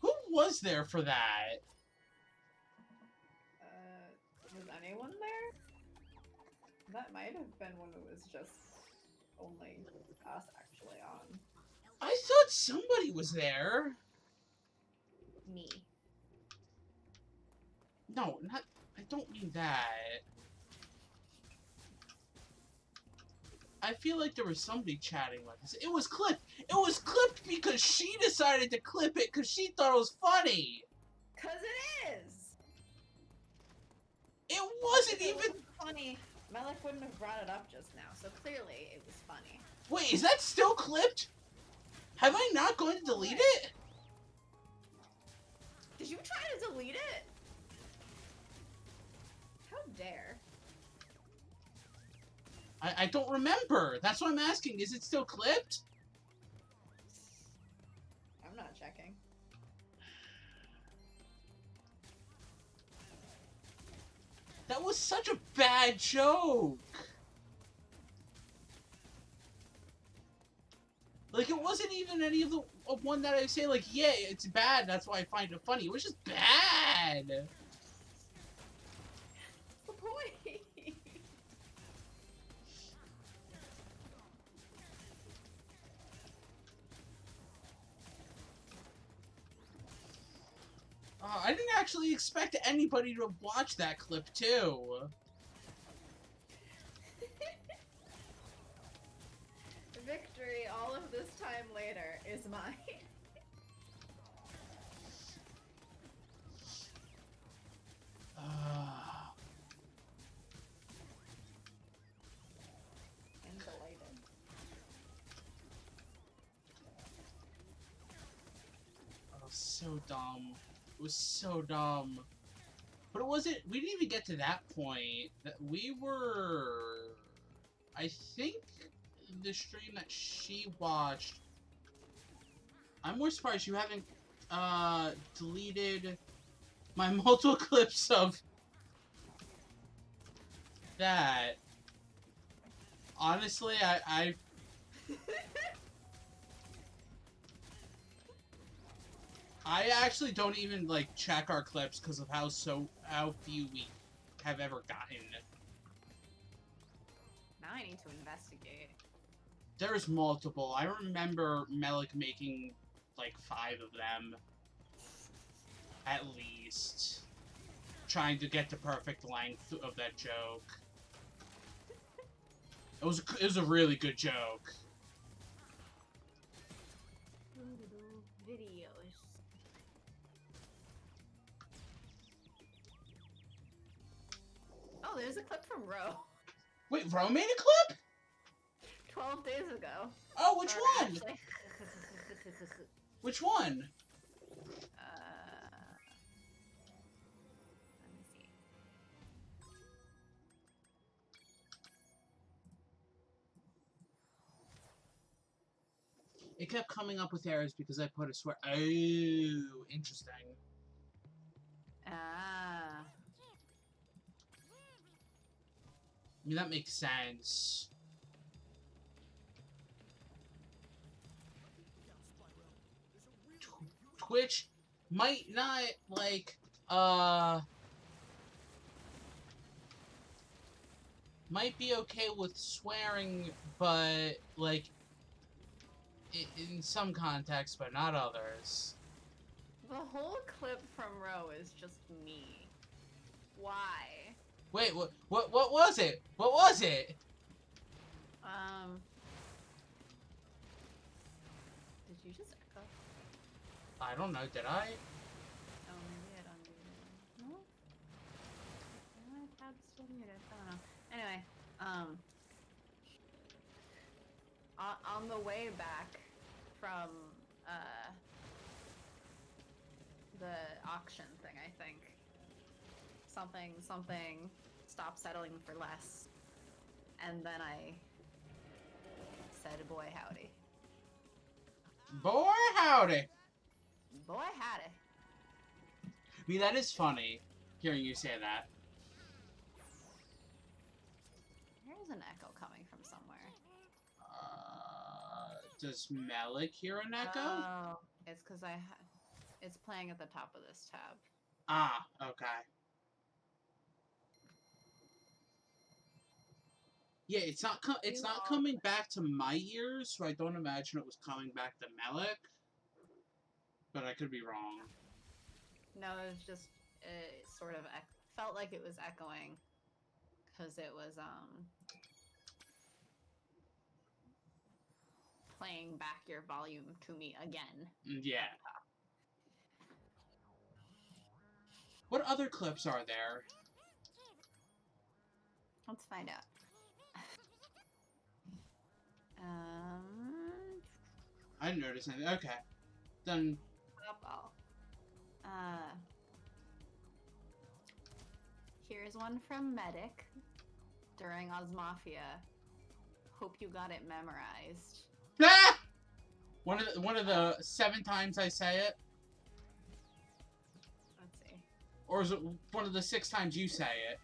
Who was there for that? Was anyone there? That might have been when it was just only us actually on. I thought somebody was there. Me. No, not. I don't mean that. I feel like there was somebody chatting like this. It was clipped. It was clipped because she decided to clip it because she thought it was funny. 'Cause it is. It wasn't If it even. wasn't funny, Malik wouldn't have brought it up just now. So clearly, it was funny. Wait, is that still clipped? Have I not gone to delete it? Did you try to delete it? How dare? I don't remember. That's what I'm asking. Is it still clipped? I'm not checking. That was such a bad joke. Like, it wasn't even any of the one that I say, like, yeah, it's bad, that's why I find it funny. It was just bad. The point. I didn't actually expect anybody to watch that clip, too. Victory, all of this time later, is mine. I'm delighted. Oh, so dumb. It was so dumb. But it wasn't. We didn't even get to that point. That we were. I think the stream that she watched. I'm more surprised you haven't deleted my multiple clips of that. Honestly, I actually don't even like check our clips because of how few we have ever gotten. Now I need to investigate. There's multiple. I remember Melik making like 5 of them. At least. Trying to get the perfect length of that joke. It was a really good joke. Videos. Oh, there's a clip from Ro. Wait, Ro made a clip? 12 days ago. Oh, which Or one? actually- Which one? Let me see. It kept coming up with errors because I put a swear. Oh, interesting. Ah. I mean, that makes sense. Twitch might not, like, might be okay with swearing, but, like, in some contexts, but not others. The whole clip from Ro is just me. Why? Wait, what was it? What was it? Did you just echo? I don't know, did I? Oh, maybe I don't do that. No? My tab's still muted. I don't know. Anyway, on the way back from, the auction thing, I think. Something, stop settling for less. And then I said, boy howdy. Boy, howdy! Boy howdy. I mean, that is funny, hearing you say that. There's an echo coming from somewhere. Does Melik hear an echo? Oh, it's because it's playing at the top of this tab. Ah, okay. Yeah, it's not coming back to my ears, so I don't imagine it was coming back to Melik. But I could be wrong. No, it sort of felt like it was echoing because it was playing back your volume to me again. Yeah. What other clips are there? Let's find out. I didn't notice anything. Okay. Then. Here's one from Medic during Osmafia. Hope you got it memorized. Ah! One of the 7 times I say it? Let's see. Or is it one of the 6 times you say it?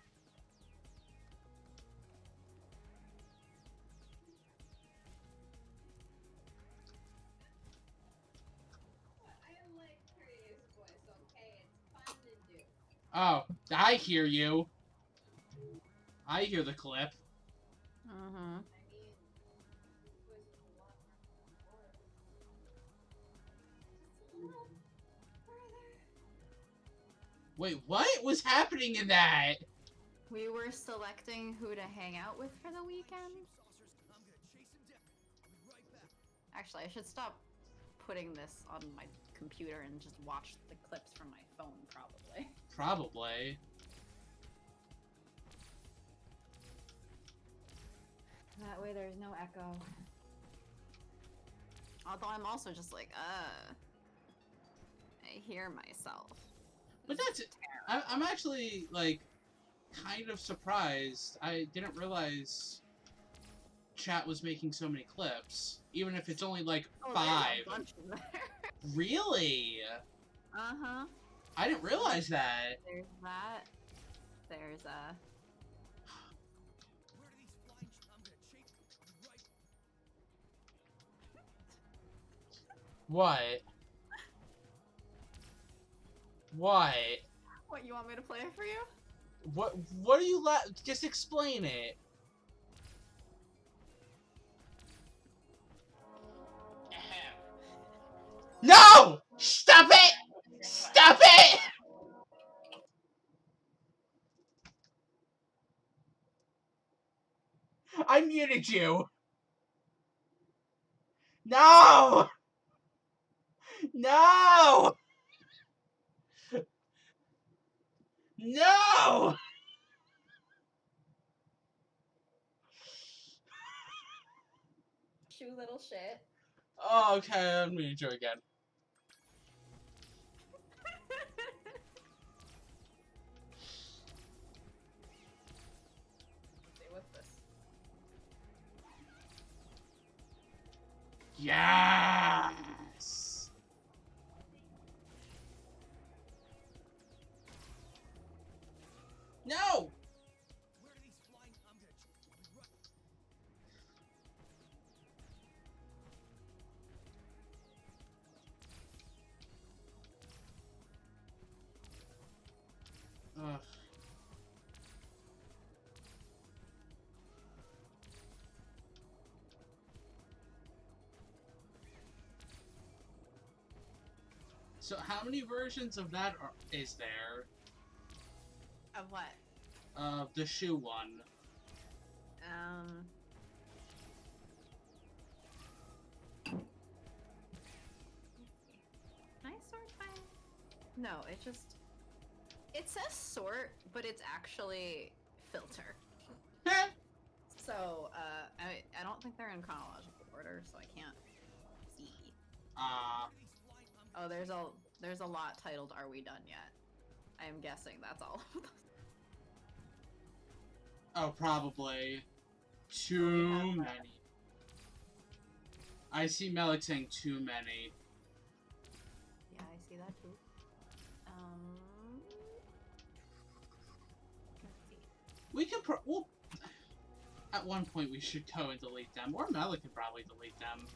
Oh, I hear you. I hear the clip. Mm-hmm. Wait, what was happening in that? We were selecting who to hang out with for the weekend. Actually, I should stop putting this on my computer and just watch the clips from my phone, probably. Probably. That way there's no echo. Although I'm also just like, I hear myself. But that's it. I'm actually, like, kind of surprised. I didn't realize chat was making so many clips. Even if it's only, like, 5. There's a bunch in there. Really? Uh-huh. I didn't realize that. There's that. There's What? What? What, you want me to play it for you? What are you just explain it. No! Stop it! Stop it! I muted you. No! No! No! You little shit. Oh, okay, I'll mute you again. Let's see, what's this? Yes! No! Ugh. So how many versions of that is there? Of what? The shoe one. Can I sort by? No, it says sort, but it's actually filter. So, I don't think they're in chronological order, so I can't see. Oh, there's a lot titled "Are we done yet?" I am guessing that's all. Oh, probably. Too many. I see Melik saying too many. Yeah, I see that too. Let's see. We can well, at one point we should go and delete them, or Melik can probably delete them.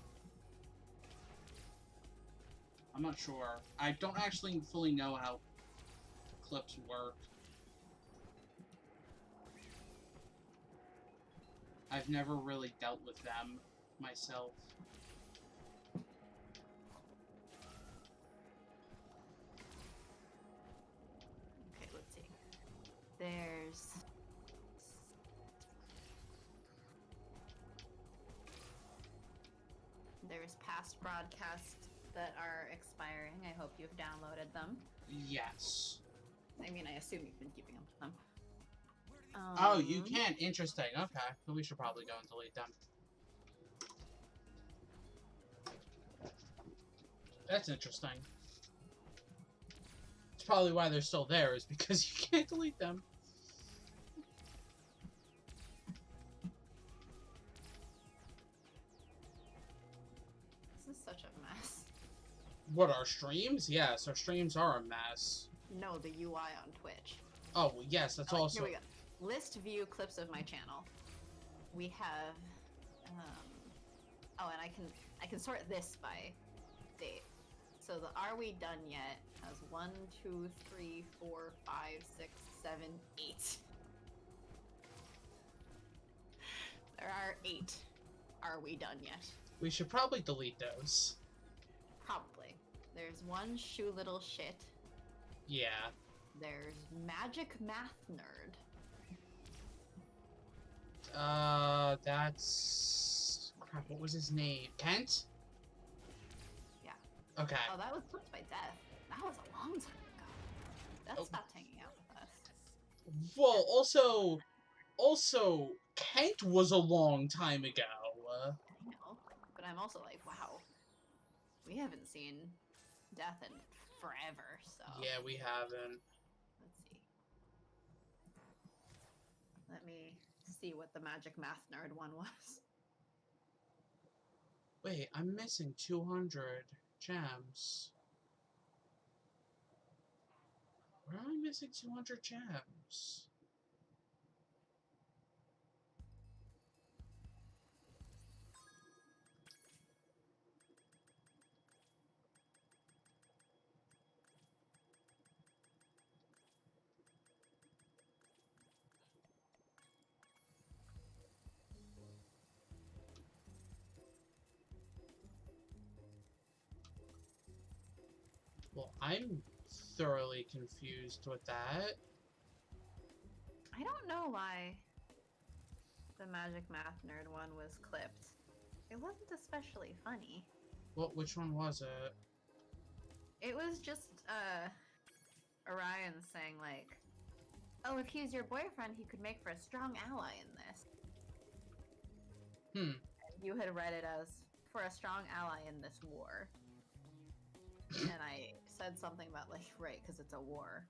I'm not sure. I don't actually fully know how clips work. I've never really dealt with them myself. There's past broadcasts that are expiring. I hope you've downloaded them. Yes. I mean, I assume you've been keeping up with them. Oh, you can. Interesting. Okay. Well, we should probably go and delete them. That's interesting. It's probably why they're still there, is because you can't delete them. This is such a mess. What, our streams? Yes, our streams are a mess. No, the UI on Twitch. Oh, well, yes, that's also... Here we go. List view clips of my channel. We have... oh, and I can sort this by date. So the Are We Done Yet has 1, 2, 3, 4, 5, 6, 7, 8. There are 8 Are We Done Yet. We should probably delete those. Probably. There's one Shoe Little Shit. Yeah. There's Magic Math Nerd. That's... Crap, what was his name? Kent? Yeah. Okay. Oh, that was clipped by Death. That was a long time ago. Death Oh. stopped hanging out with us. Well, also, Kent was a long time ago. I know, but I'm also like, wow, we haven't seen Death in forever, so... Yeah, we haven't. Let's see. Let me see what the Magic Math Nerd one was. Wait, I'm missing 200 gems. Where am I missing 200 gems? Well, I'm thoroughly confused with that. I don't know why the Magic Math Nerd one was clipped. It wasn't especially funny. Which one was it? It was just, Orion saying, like, oh, if he's your boyfriend, he could make for a strong ally in this. Hmm. You had read it as, for a strong ally in this war. And I said something about, like, right, because it's a war.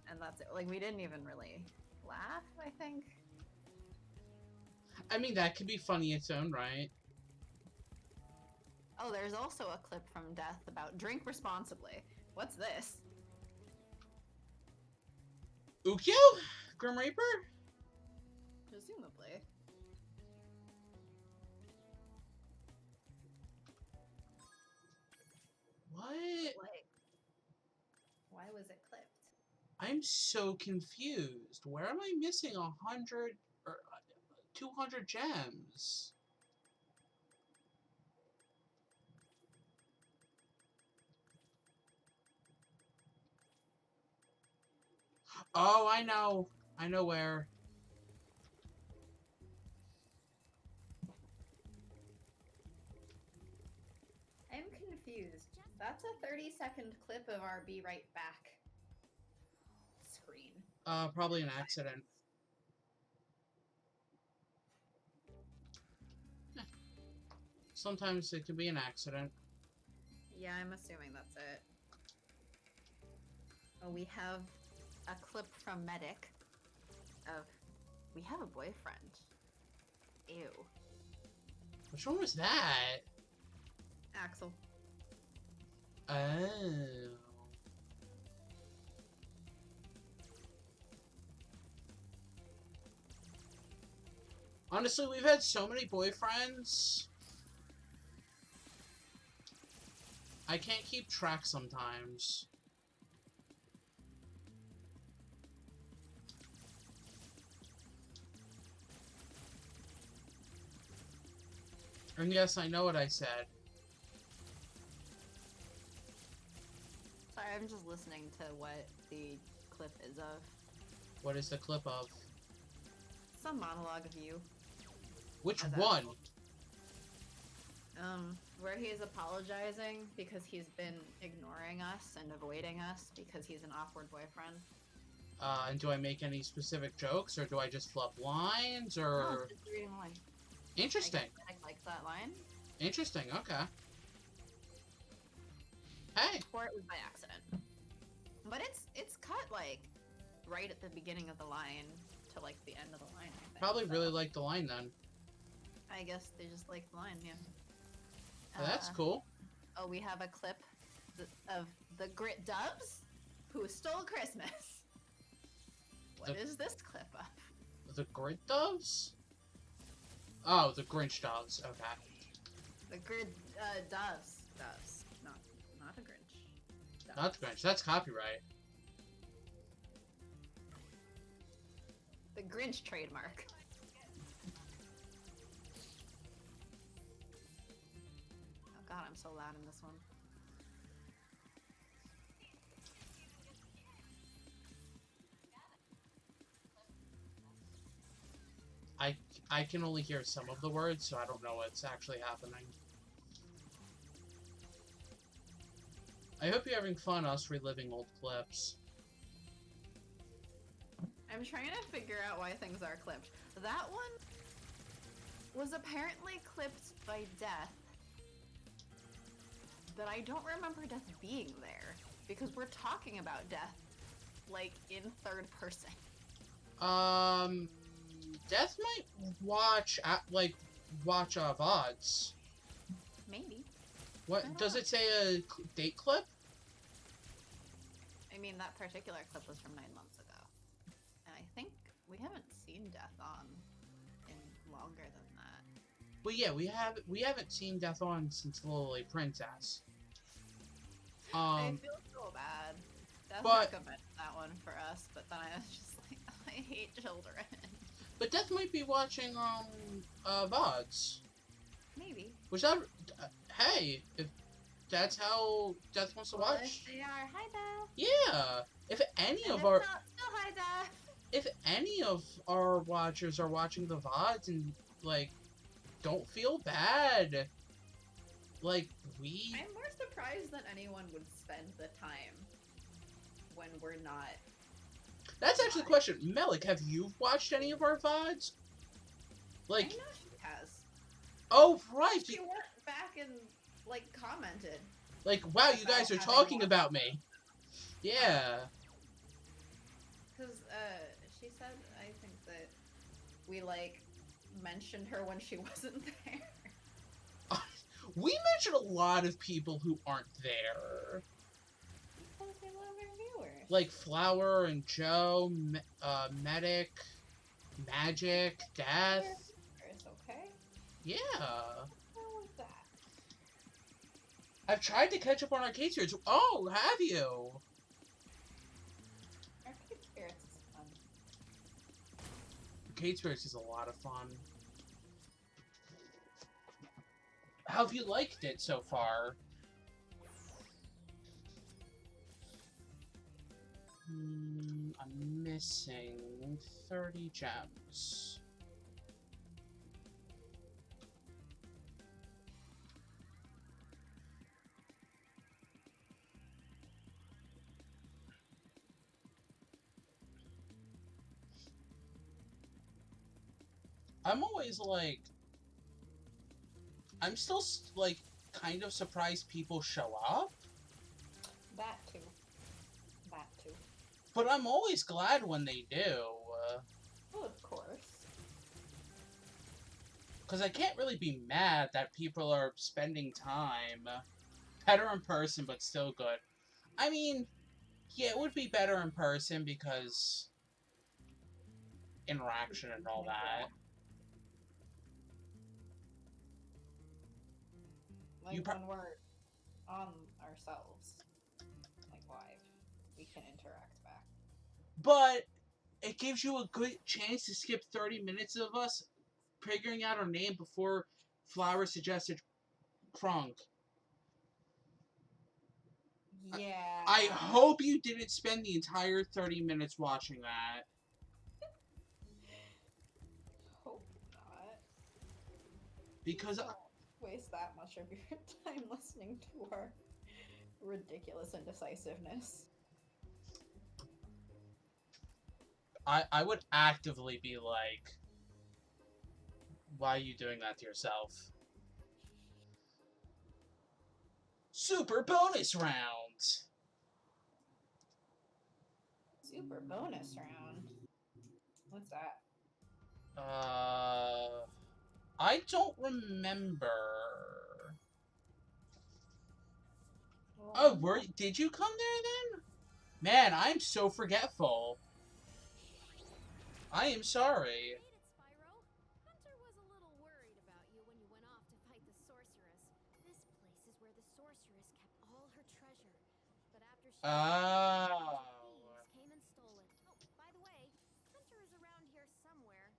And that's it. Like, we didn't even really laugh, I think. I mean, that could be funny in its own right. Oh, there's also a clip from Death about drink responsibly. What's this? Ukyo? Grim Reaper? Presumably. What? Like, why was it clipped? I'm so confused. Where am I missing 100 or 200 gems? Oh, I know. I know where. I'm confused. That's a 30-second clip of our Be Right Back screen. Probably an accident. Sometimes it can be an accident. Yeah, I'm assuming that's it. Oh, we have a clip from Medic of, we have a boyfriend. Ew. Which one was that? Axel. Oh. Honestly, we've had so many boyfriends. I can't keep track sometimes. And yes, I know what I said. Sorry, I'm just listening to what the clip is of. What is the clip of? Some monologue of you. Which As one? Where he is apologizing because he's been ignoring us and avoiding us because he's an awkward boyfriend. And do I make any specific jokes, or do I just flub lines, No, or... it's just reading the line. Interesting. I like that line. Interesting, okay. Hey! Or it was by accident. But it's cut, like, right at the beginning of the line to, like, the end of the line, I think. Probably so. really like the line, then. I guess they just like the line, yeah. Well, that's cool. Oh, we have a clip of the Grit Dubs who stole Christmas. What is this clip of? The Grit Doves? Oh, the Grinch Doves, okay. The Grit Doves. Doves. Not a Grinch. Doves. Not the Grinch, that's copyright. The Grinch trademark. Oh god, I'm so loud in this one. I can only hear some of the words, so I don't know what's actually happening. I hope you're having fun us reliving old clips. I'm trying to figure out why things are clipped. That one was apparently clipped by Death, but I don't remember Death being there because we're talking about Death like in third person. Death might watch VODs. Maybe. What does it say? A date clip? I mean, that particular clip was from 9 months ago, and I think we haven't seen Death on in longer than that. Well, yeah, we haven't seen Death on since Lily Princess. I feel so bad. Death but- recommended that one for us, but then I was just like, I hate children. But Death might be watching VODs. Maybe. Which that hey, if that's how Death wants to watch. If they are, hi Death. Yeah. If any And of if our not, still hi Death. if any of our watchers are watching the VODs and like don't feel bad. Like we I'm more surprised than anyone would spend the time when we're not. That's actually a question. Melik, have you watched any of our VODs? Like I know she has. oh right. She went back and like commented. Like wow, you guys are About talking having about me. Yeah. Because she said, I think that we like mentioned her when she wasn't there. We mention a lot of people who aren't there. Because we love our viewers. Like Flower and Joe, Medic, Magic, Death. It's okay. Yeah. What was that? I've tried to catch up on Arcade Spirits. Oh, have you? Arcade Spirits is fun. Arcade Spirits is a lot of fun. How have you liked it so far? I'm missing 30 gems. I'm always like, I'm still like kind of surprised people show up, That too. That too. but I'm always glad when they do. Well, of course. Because I can't really be mad that people are spending time. Better in person, but still good. I mean, yeah, it would be better in person because interaction and all that. Like You when we're on ourselves, like live, we can interact back. But it gives you a good chance to skip 30 minutes of us figuring out our name before Flower suggested Krunk. Yeah. I hope you didn't spend the entire 30 minutes watching that. Because Waste that much of your time listening to our ridiculous indecisiveness. I would actively be like, why are you doing that to yourself? Super bonus round! Super bonus round. What's that? I don't remember. Oh, did you come there then? Man, I'm so forgetful. I am sorry. Made it, Spyro. Hunter was a little worried about you when you went off to fight the sorceress. This place is where the sorceress kept all her treasure. But after she thieves came and stole it. Oh, by the way, Hunter is around here somewhere.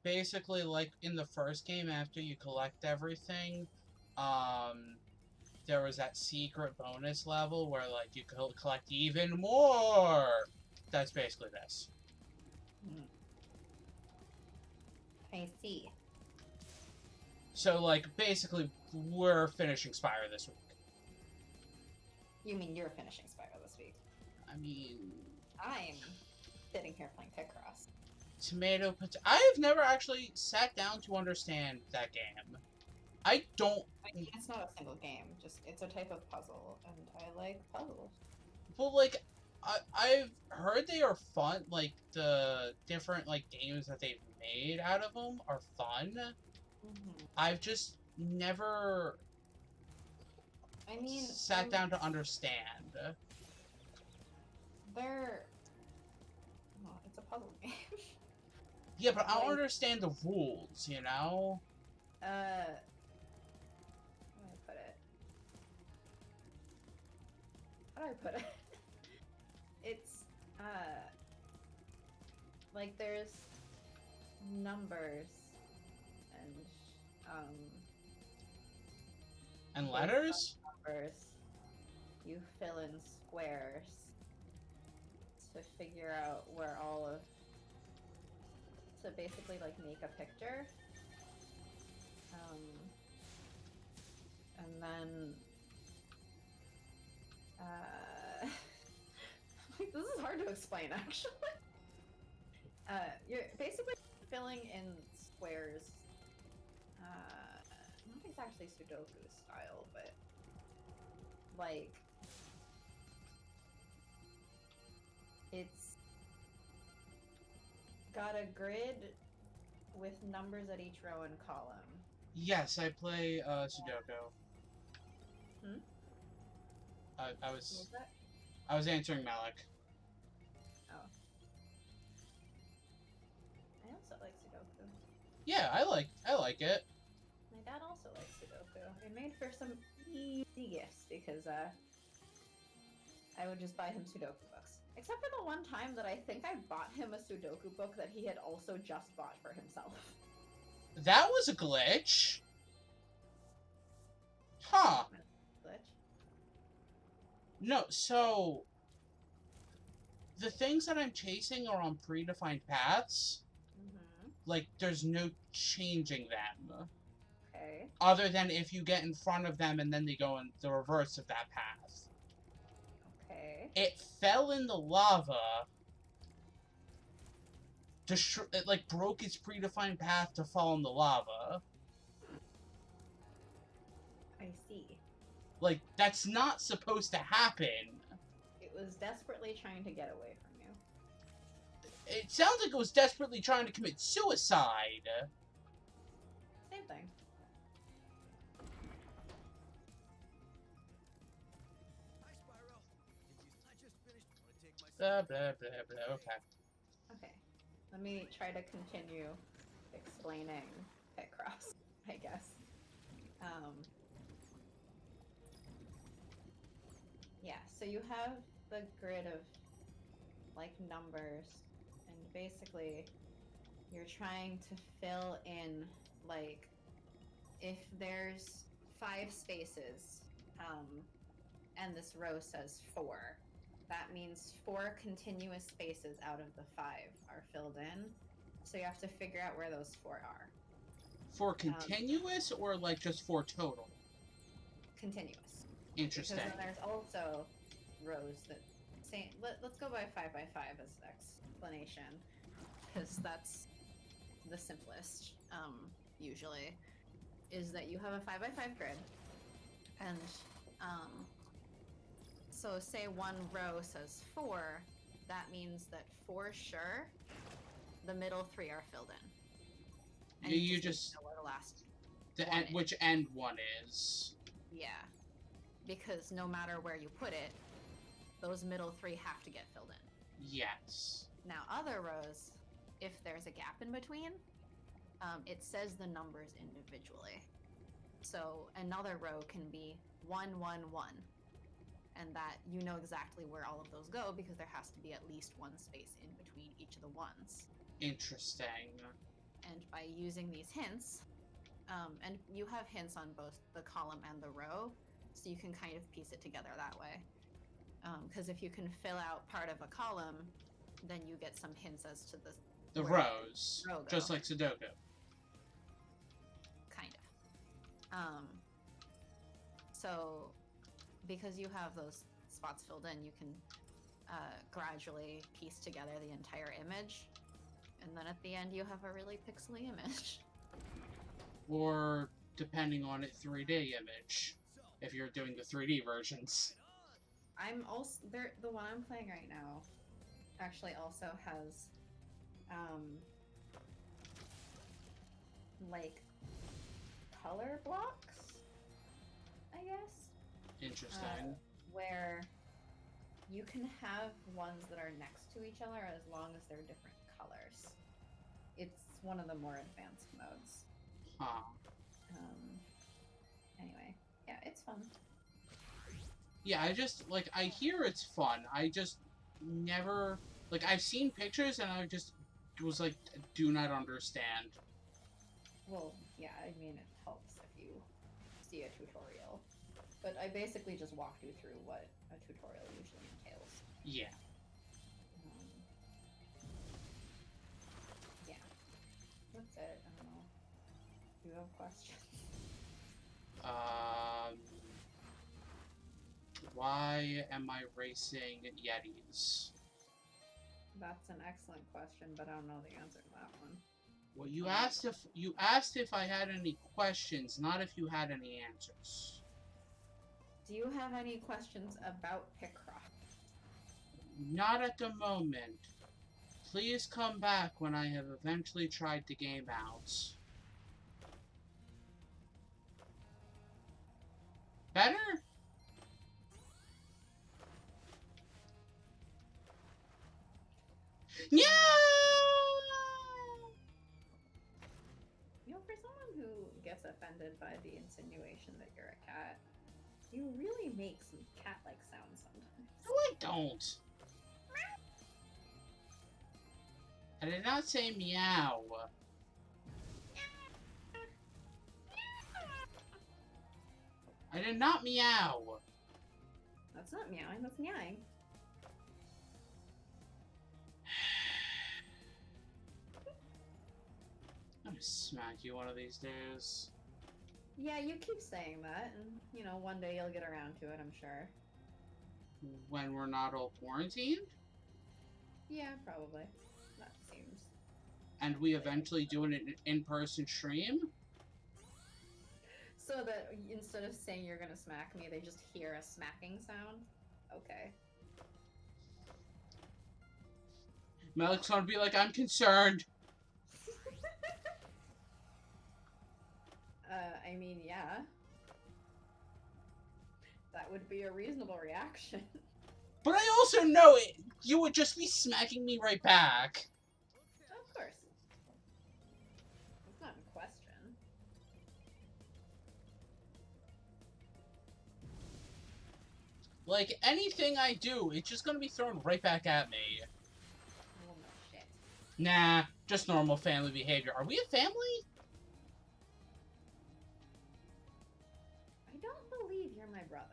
Basically, like in the first game, after you collect everything, there was that secret bonus level where like you could collect even more. That's basically this. I see. So like basically, we're finishing Spyro this week. You mean you're finishing Spyro this week? I mean, I'm sitting here playing Picross. tomato. I've never actually sat down to understand that game. I don't. I mean, it's not a single game. Just it's a type of puzzle, and I like puzzles. Well, like, I've heard they are fun. Like the different like games that they've made out of them are fun. Mm-hmm. I've just never. I mean, sat down to understand. They're. Well, it's a puzzle game. Yeah, but I don't Like- understand the rules, you know? How do I put it? How do I put it? It's like there's numbers And based letters? on numbers. You fill in squares to figure out where all of to basically like make a picture. And then like, this is hard to explain actually. You're basically filling in squares. I don't think it's actually Sudoku style, but like it's got a grid with numbers at each row and column. Yes, I play Sudoku. Hmm? I What was was that? I was answering Malik. Oh. I also like Sudoku. Yeah, I like it. My dad also likes Sudoku. It made for some easy gifts because I would just buy him Sudoku books. Except for the one time that I think I bought him a Sudoku book that he had also just bought for himself. That was a glitch. Huh. Glitch. No, so the things that I'm chasing are on predefined paths. Mm-hmm. Like there's no changing them. Okay. Other than if you get in front of them and then they go in the reverse of that path. Okay. It fell in the lava. It like broke its predefined path to fall in the lava. I see. Like that's not supposed to happen. It was desperately trying to get away from you. It sounds like it was desperately trying to commit suicide. Same thing. Hi, Spyro. I just finished. Want to take my Blah blah blah blah. Okay. Okay. Let me try to continue explaining Picross, I guess. Yeah, so you have the grid of like numbers, and basically you're trying to fill in like if there's 5 spaces, and this row says 4. That means 4 continuous spaces out of the 5 are filled in. So you have to figure out where those 4 are. For continuous or like just for total? Continuous. Interesting. Because then there's also rows that say, let's go by 5 by 5 as explanation, because that's the simplest, usually, is that you have a 5 by 5 grid, and so say one row says 4, that means that for sure the middle 3 are filled in. And You just know where the last end, which end one is. Yeah. Because no matter where you put it, those middle 3 have to get filled in. Yes. Now, other rows, if there's a gap in between, it says the numbers individually. So another row can be 1, 1, 1. And that you know exactly where all of those go because there has to be at least one space in between each of the ones. Interesting. And by using these hints, and you have hints on both the column and the row, so you can kind of piece it together that way. Because if you can fill out part of a column, then you get some hints as to the rows, just like Sudoku. Kind of. So, because you have those spots filled in, you can gradually piece together the entire image, and then at the end you have a really pixely image. Or, depending on it, 3D image, if you're doing the 3D versions. I'm also the one I'm playing right now actually also has like color blocks, I guess. Interesting. Where you can have ones that are next to each other as long as they're different colors. It's one of the more advanced modes. Huh. Anyway, yeah, it's fun. Yeah, I just, like, I hear it's fun. I just never, like, I've seen pictures and I just was like, do not understand. Well, yeah, I mean, it helps if you see a tutorial. But I basically just walked you through what a tutorial usually entails. Yeah. Yeah. That's it. I don't know. Do you have questions? Why am I racing Yetis? That's an excellent question, but I don't know the answer to that one. Well, you asked if I had any questions, not if you had any answers. Do you have any questions about Picroft? Not at the moment. Please come back when I have eventually tried the game out. Better? Yeah! You know, for someone who gets offended by the insinuation that you're a cat, you really make some cat-like sounds sometimes. No, I don't. I did not say meow. I did not meow. That's not meowing, that's meowing. I'm gonna smack you one of these days. Yeah, you keep saying that, and, you know, one day you'll get around to it, I'm sure. When we're not all quarantined? Yeah, probably. That seems... And we eventually do an in-person stream? So that instead of saying you're gonna smack me, they just hear a smacking sound? Okay. Malik's gonna be like, I'm concerned. I mean, yeah. That would be a reasonable reaction. But I also know you would just be smacking me right back. Of course. It's not in question. Like, anything I do, it's just gonna be thrown right back at me. Well, no shit. Nah, just normal family behavior. Are we a family? I don't believe you're my brother.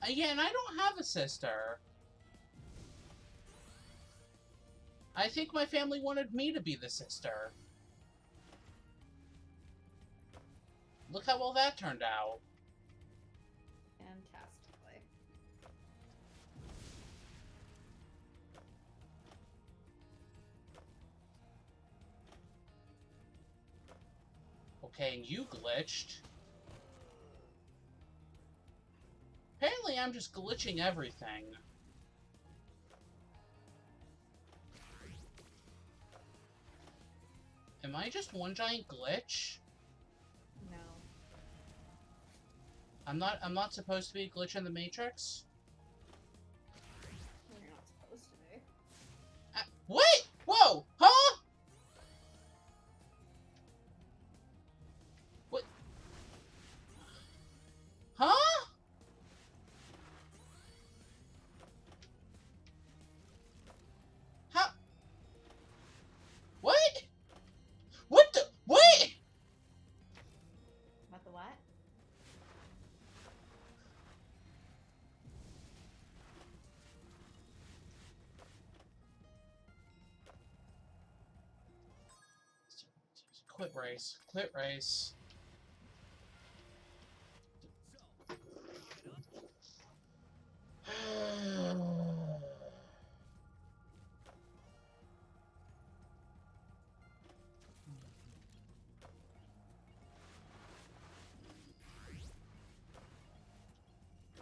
Yeah, and I don't have a sister. I think my family wanted me to be the sister. Look how well that turned out. Fantastically. Okay, and you glitched. Apparently I'm just glitching everything. Am I just one giant glitch? No. I'm not supposed to be a glitch in the Matrix? You're not supposed to be. What? Whoa! Huh? What? Huh? How? What? What the? What? What the what? Quit race. Quit race.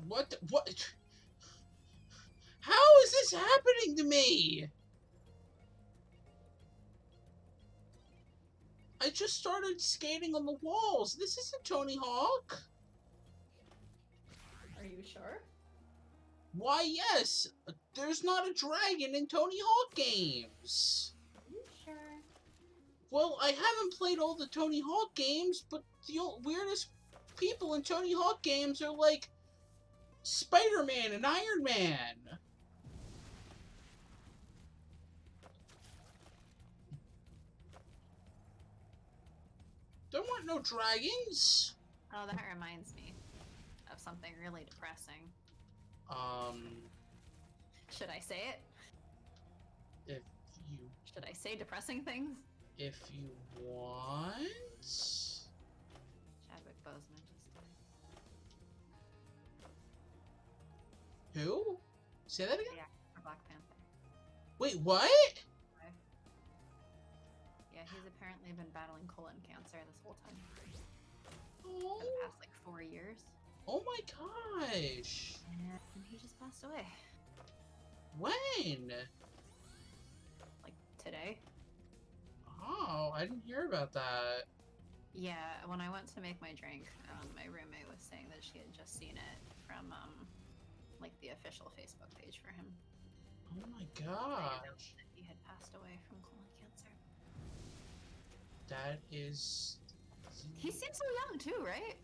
What? What? How is this happening to me? I just started skating on the walls. This isn't Tony Hawk. Are you sure? Why, yes. There's not a dragon in Tony Hawk games. Are you sure? Well, I haven't played all the Tony Hawk games, but the weirdest people in Tony Hawk games are like Spider-Man and Iron Man. There weren't no dragons. Oh, that reminds me of something really depressing. Should I say it? If you Should I say depressing things? want. Chadwick Boseman just died. Who? Say that again? The actor for Black Panther. Wait, what? Yeah, he's apparently been battling colon cancer this whole time. Oh, For the past, like, 4 years. oh my gosh. And he just passed away. When? Like, today. Oh, I didn't hear about that. Yeah, when I went to make my drink, my roommate was saying that she had just seen it from, like, the official Facebook page for him. Oh my Saying gosh. that he had passed away from colon cancer. That is... He seems so young, too, right?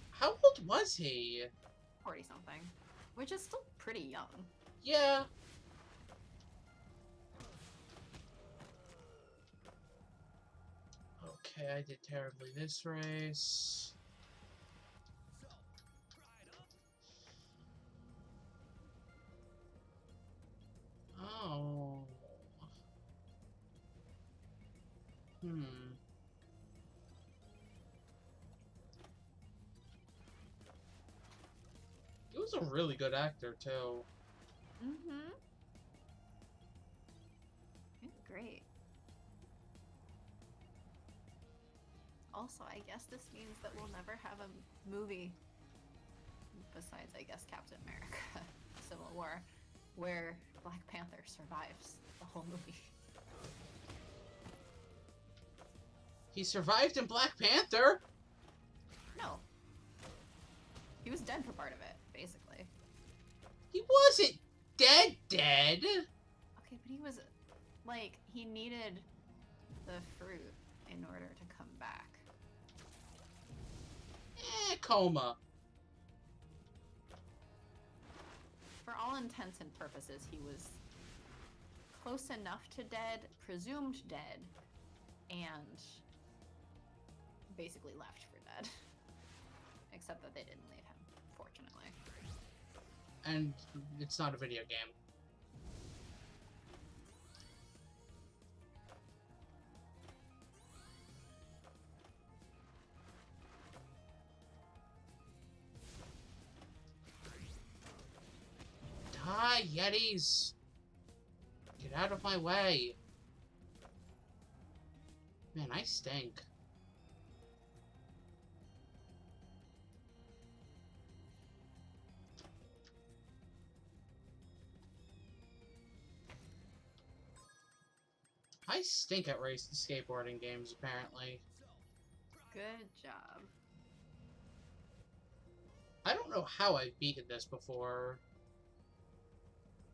How old was he? 40-something. Which is still pretty young. Yeah. Okay, I did terribly this race. Oh. He was a really good actor, too. Mm-hmm. Great. Also, I guess this means that we'll never have a movie, besides, I guess, Captain America Civil War, where Black Panther survives the whole movie. He survived in Black Panther? No. He was dead for part of it, basically. He wasn't dead. Okay, but he was, like, he needed the fruit in order to come back. Coma. For all intents and purposes, he was close enough to dead, presumed dead, and basically left for dead. Except that they didn't leave him, fortunately. And it's not a video game. away, Yetis! Get out of my way! Man, I stink. I stink at race skateboarding games, apparently. Good job. I don't know how I've beaten this before.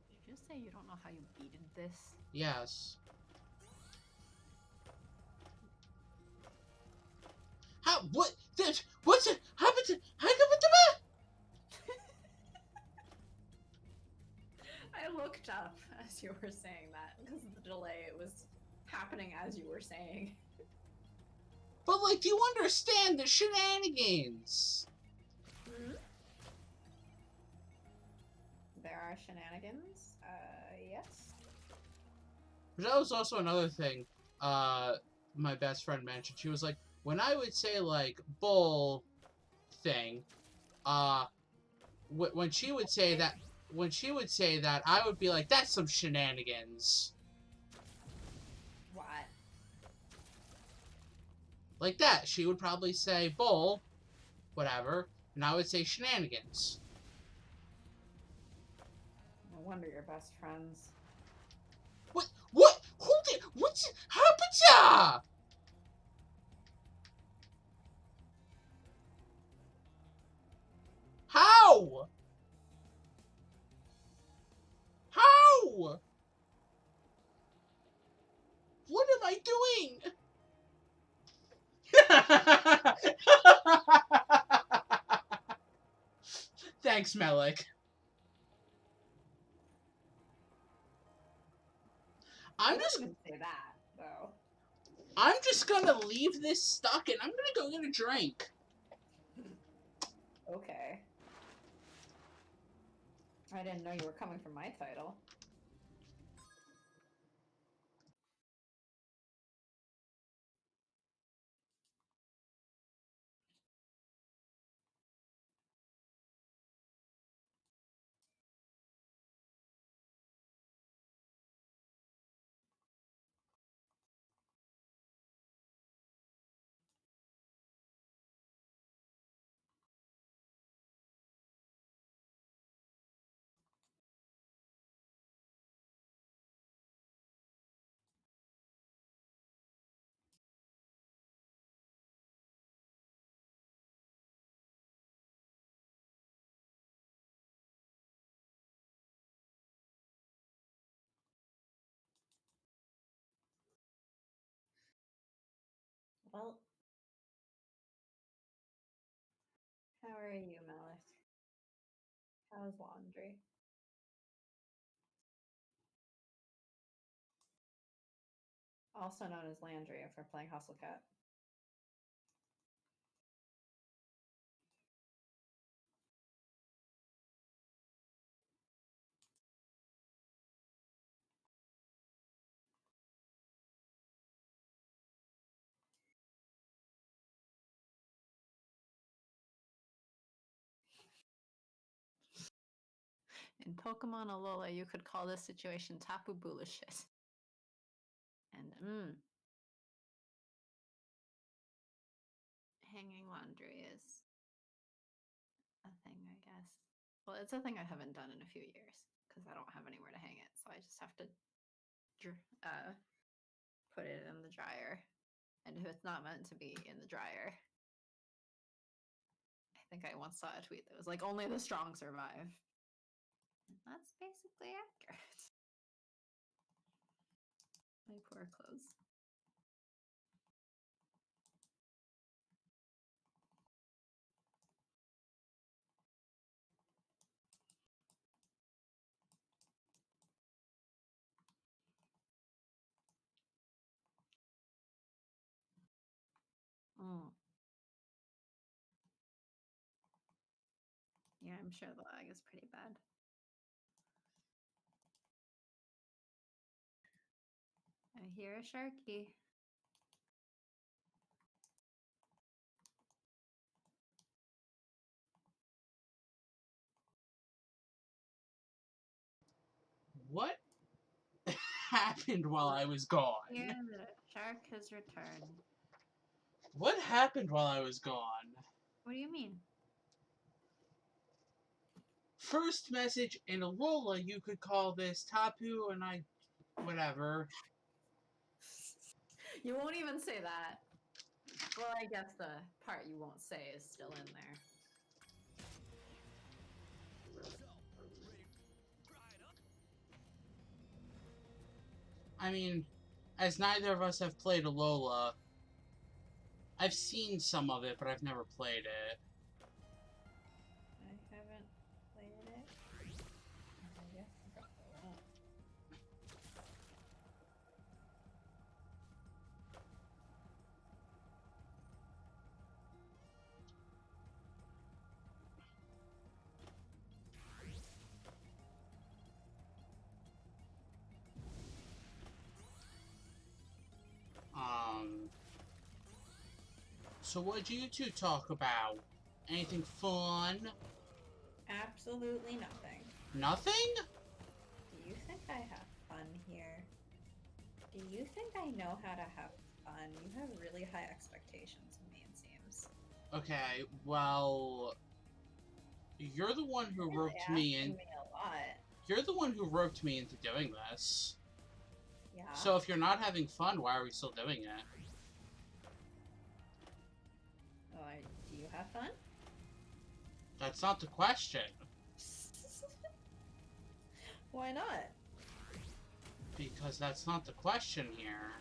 Did you just say you don't know how you beated this? Yes. How? What? This? What's it? Happened to? I looked up as you were saying that because of the delay. It was happening as you were saying. But, like, do you understand the shenanigans? There are shenanigans. Yes. That was also another thing, my best friend mentioned. She was like, when I would say, like, bull thing, when she would say that, I would be like, that's some shenanigans. What? Like that. She would probably say bull, whatever, and I would say shenanigans. No wonder you're best friends. What? What? Who did? What's happened? How? How? What am I doing? Thanks, Melik. I didn't even say that, though. I'm just gonna leave this stuck and I'm gonna go get a drink. Okay. I didn't know you were coming for my title. Well, how are you, Melis? How's laundry? Also known as Landry if we're playing Hustle Cat. In Pokemon Alola, you could call this situation Tapu Bula shit. And hanging laundry is a thing, I guess. Well, it's a thing I haven't done in a few years because I don't have anywhere to hang it, so I just have to put it in the dryer. And if it's not meant to be in the dryer, I think I once saw a tweet that was like, only the strong survive. And that's basically accurate. My poor clothes. Yeah, I'm sure the lag is pretty bad. I hear a Sharky. What happened while I was gone? Here, the shark has returned. What happened while I was gone? What do you mean? First message in Alola, you could call this Tapu, and I... whatever. You won't even say that. Well, I guess the part you won't say is still in there. I mean, as neither of us have played Alola, I've seen some of it, but I've never played it. I haven't played it. I guess I probably won't. So what'd you two talk about? Anything fun? Absolutely nothing. Nothing? Do you think I have fun here? Do you think I know how to have fun? You have really high expectations of me, it seems. Okay, well... You're the one who You're really roped me in. asking me a lot. You're the one who roped me into doing this. Yeah. So if you're not having fun, why are we still doing it? Oh, do you have fun? That's not the question. Why not? Because that's not the question here.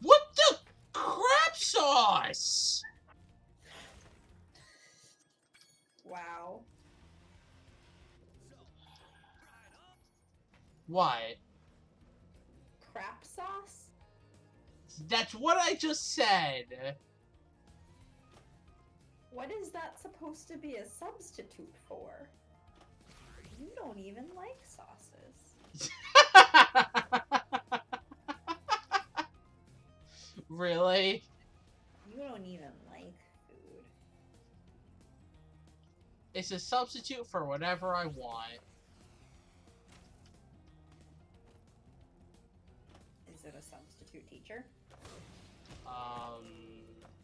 What the crap sauce? Wow. What? Crap sauce? That's what I just said. What is that supposed to be a substitute for? You don't even like sauces. Really? You don't even like food. It's a substitute for whatever I want. Is it a substitute teacher?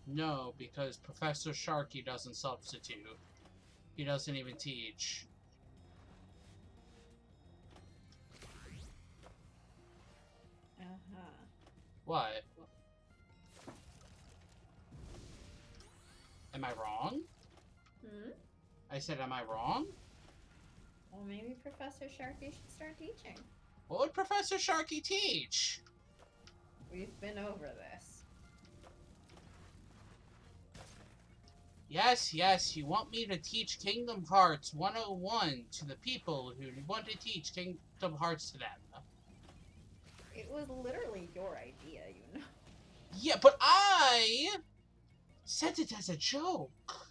No, because Professor Sharky doesn't substitute. He doesn't even teach. Uh-huh. What? Am I wrong? Hmm? I said, am I wrong? Well, maybe Professor Sharky should start teaching. What would Professor Sharky teach? We've been over this. Yes, yes, you want me to teach Kingdom Hearts 101 to the people who want to teach Kingdom Hearts to them. It was literally your idea, you know. Yeah, but I said it as a joke.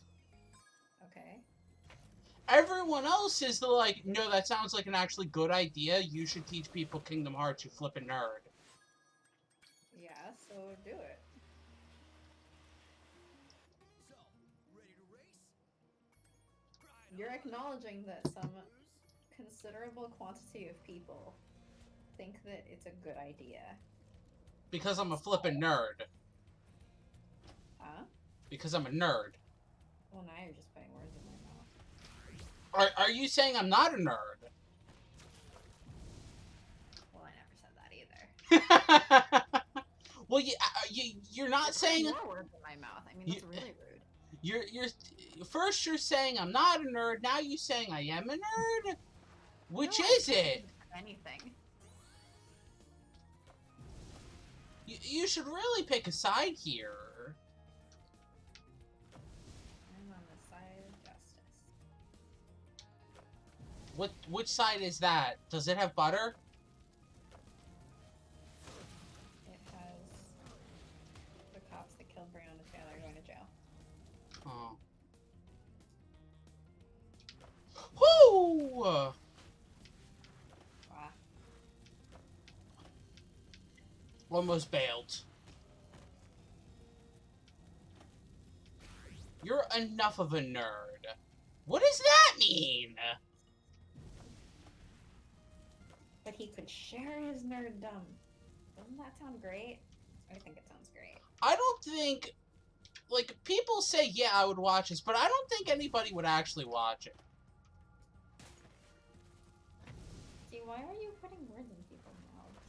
Okay. Everyone else is like, no, that sounds like an actually good idea. You should teach people Kingdom Hearts, you flippin' nerd. Yeah, so do it. You're acknowledging that some considerable quantity of people think that it's a good idea. Because I'm a flippin' nerd. Huh? Because I'm a nerd. Well, now you're just putting words in my mouth. Are you saying I'm not a nerd? Well, I never said that either. Well, you're not saying... More words in my mouth. I mean, that's really rude. First you're saying I'm not a nerd, now you're saying I am a nerd? Which No, is it? Anything. You should really pick a side here. I'm on the side of justice. Which side is that? Does it have butter? It has the cops that killed Breonna Taylor going to jail. Oh. Whoo! Wow. Almost bailed. You're enough of a nerd. What does that mean? but he could share his nerddom. Doesn't that sound great? I think it sounds great. I don't think, like, people say, yeah, I would watch this, but I don't think anybody would actually watch it. See, why are you putting words in people's mouths?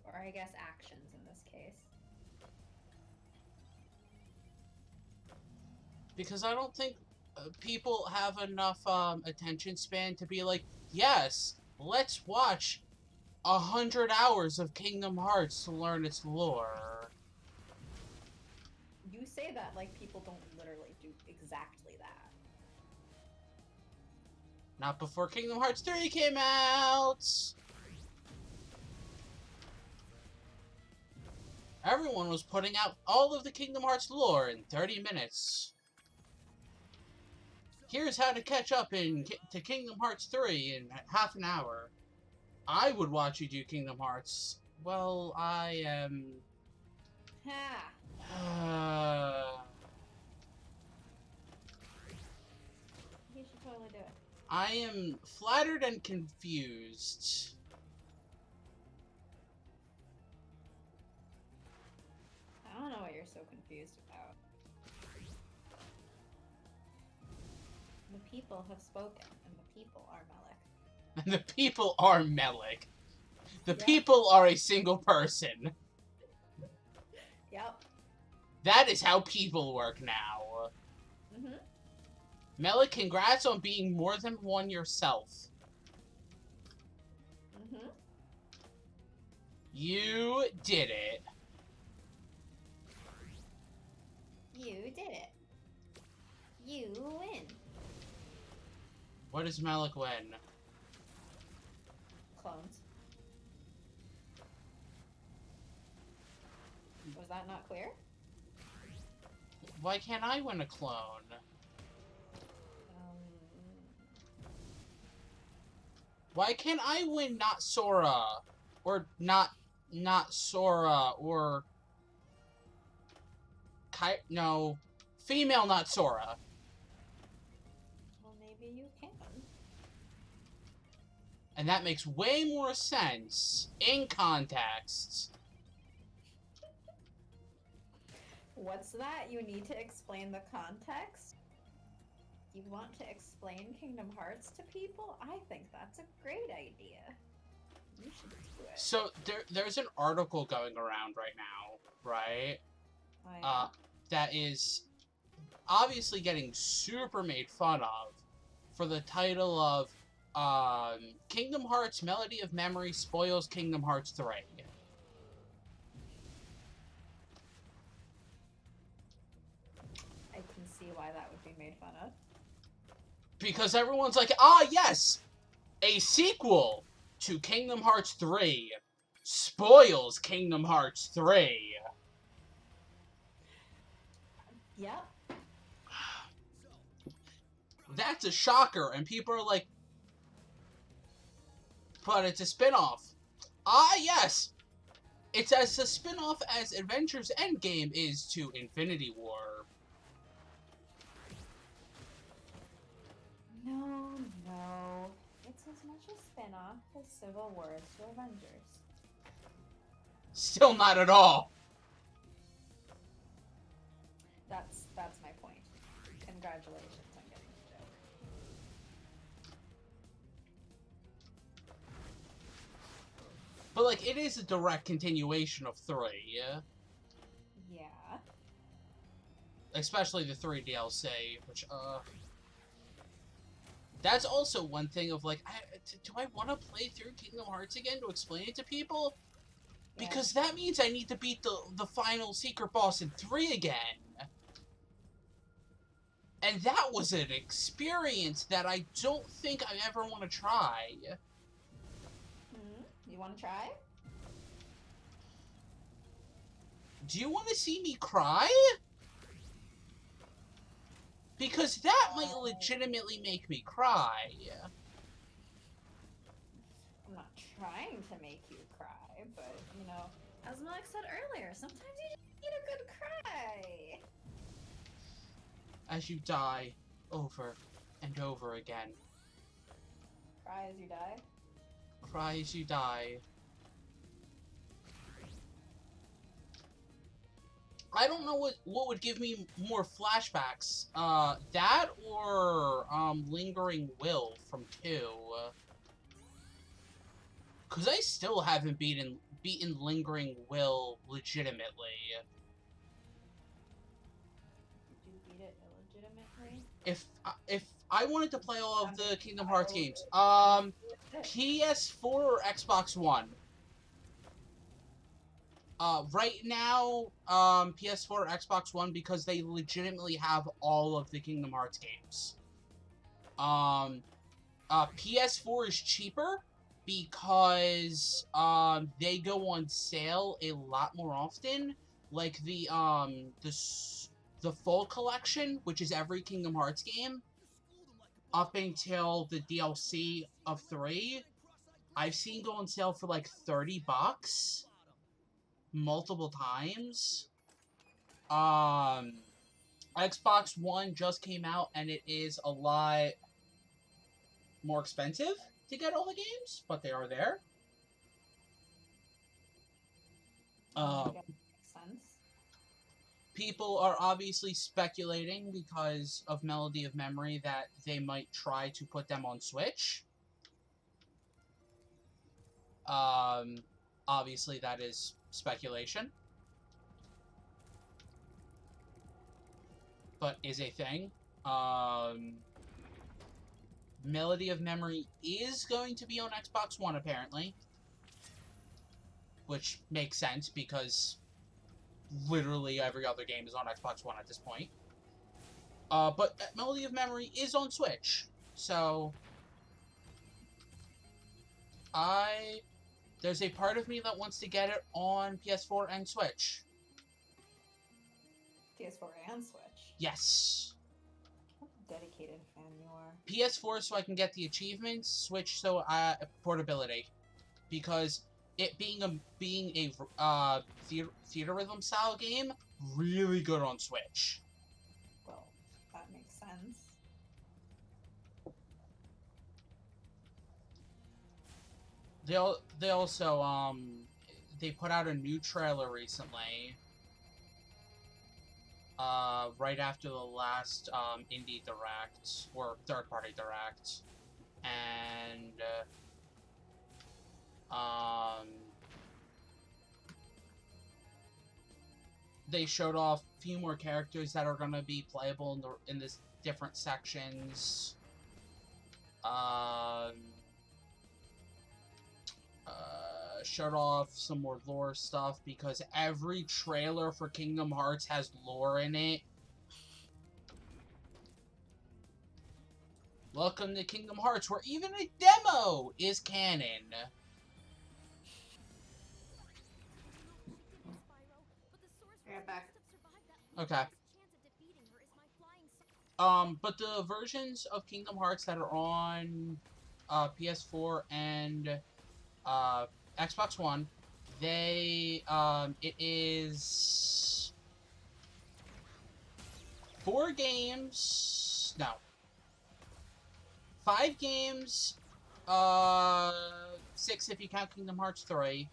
Or I guess actions in this case. Because I don't think people have enough attention span to be like, yes, let's watch 100 hours of Kingdom Hearts to learn its lore. You say that like people don't literally do exactly that. Not before Kingdom Hearts 3 came out! Everyone was putting out all of the Kingdom Hearts lore in 30 minutes. Here's how to catch up to Kingdom Hearts 3 in half an hour. I would watch you do Kingdom Hearts. Well, I am... Ha! You should totally do it. I am flattered and confused. I don't know what you're so confused about. The people have spoken, and the people are Melek. And the people are Melek. The Yep. people are a single person. Yep. That is how people work now. Mm-hmm. Melek, congrats on being more than one yourself. Mm-hmm. You did it. You did it. You win. What does Melek win? Clones. Was that not clear? Why can't I win a clone? Why can't I win not Sora? Or not Sora, or... no. Female not Sora. Well, maybe you can. And that makes way more sense in context. What's that? You need to explain the context? You want to explain Kingdom Hearts to people? I think that's a great idea. You should do it. So, there's an article going around right now, right? That is obviously getting super made fun of for the title of Kingdom Hearts Melody of Memory spoils Kingdom Hearts 3. I can see why that would be made fun of. Because everyone's like, ah, yes! A sequel to Kingdom Hearts 3 spoils Kingdom Hearts 3. Yep. That's a shocker, and people are like, but it's a spin-off. Ah, yes! It's as a spin-off as Adventure's Endgame is to Infinity War. No, no. It's as much a spin-off as Civil War is to Avengers. Still not at all. That's my point. Congratulations on getting the joke. But, like, it is a direct continuation of 3, yeah? Yeah. Especially the 3 DLC, which, that's also one thing of, like, do I want to play through Kingdom Hearts again to explain it to people? Yeah. Because that means I need to beat the final secret boss in 3 again. And that was an experience that I don't think I ever want to try. You want to try? Do you want to see me cry? Because that might legitimately make me cry. I'm not trying to make you cry, but, you know, as Mike said earlier, sometimes you just need a good cry. As you die over and over again. Cry as you die. Cry as you die. I don't know what would give me more flashbacks. That or Lingering Will from 2. Cause I still haven't beaten Lingering Will legitimately. Did you beat it illegitimately? If I wanted to play all of the Kingdom Hearts games, PS4 or Xbox One. Right now, PS4 or Xbox One because they legitimately have all of the Kingdom Hearts games. PS4 is cheaper because they go on sale a lot more often. Like the full collection, which is every Kingdom Hearts game, up until the DLC of 3, I've seen go on sale for like $30 multiple times. Xbox One just came out and it is a lot more expensive to get all the games, but they are there. Yeah, makes sense. People are obviously speculating because of Melody of Memory that they might try to put them on Switch. Obviously that is speculation. But is a thing. Melody of Memory is going to be on Xbox One, apparently. Which makes sense, because literally every other game is on Xbox One at this point. But Melody of Memory is on Switch. So, there's a part of me that wants to get it on PS4 and Switch. PS4 and Switch. Yes. What a dedicated fan you are. PS4 so I can get the achievements, Switch so portability. Because it being a theater rhythm style game, really good on Switch. Well, that makes sense. They also they put out a new trailer recently. Right after the last indie direct or third party direct, and they showed off a few more characters that are gonna be playable in this different sections. Showed off some more lore stuff because every trailer for Kingdom Hearts has lore in it. Welcome to Kingdom Hearts, where even a demo is canon. Get back. Okay. But the versions of Kingdom Hearts that are on PS4 and Xbox One, it is 5 games, 6 if you count Kingdom Hearts 3,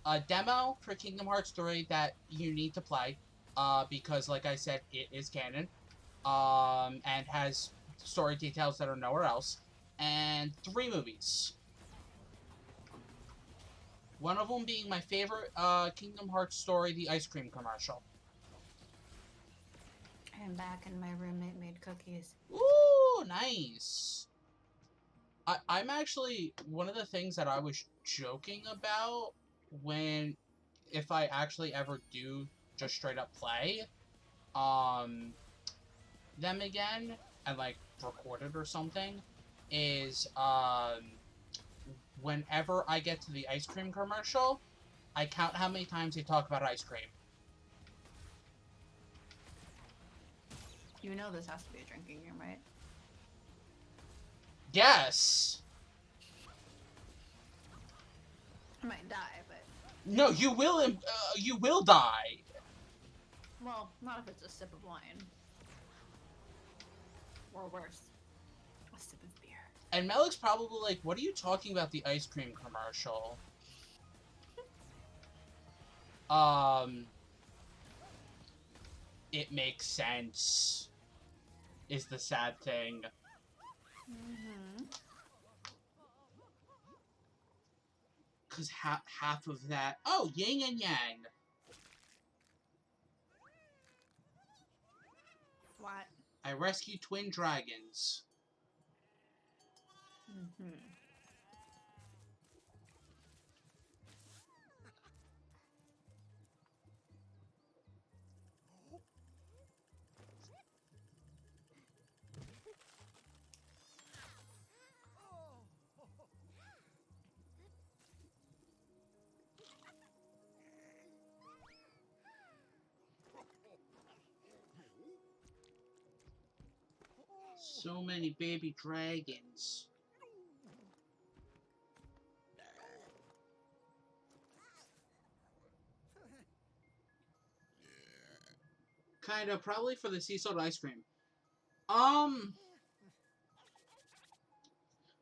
a demo for Kingdom Hearts 3 that you need to play, because like I said, it is canon, and has story details that are nowhere else, and 3 movies. One of them being my favorite Kingdom Hearts story, the ice cream commercial. I'm back and my roommate made cookies. Ooh, nice. I'm actually, one of the things that I was joking about if I actually ever do just straight up play them again and like record it or something is whenever I get to the ice cream commercial, I count how many times they talk about ice cream. You know this has to be a drinking game, right? Yes. I might die, but... No, you will die. Well, not if it's a sip of wine. Or worse. A a sip of beer. And Malik's probably like, what are you talking about, the ice cream commercial? It makes sense, is the sad thing. Mm-hmm. Because half of that... Oh, yin and yang. What? I rescued twin dragons. Mm-hmm. So many baby dragons. Kind of, probably for the sea salt ice cream.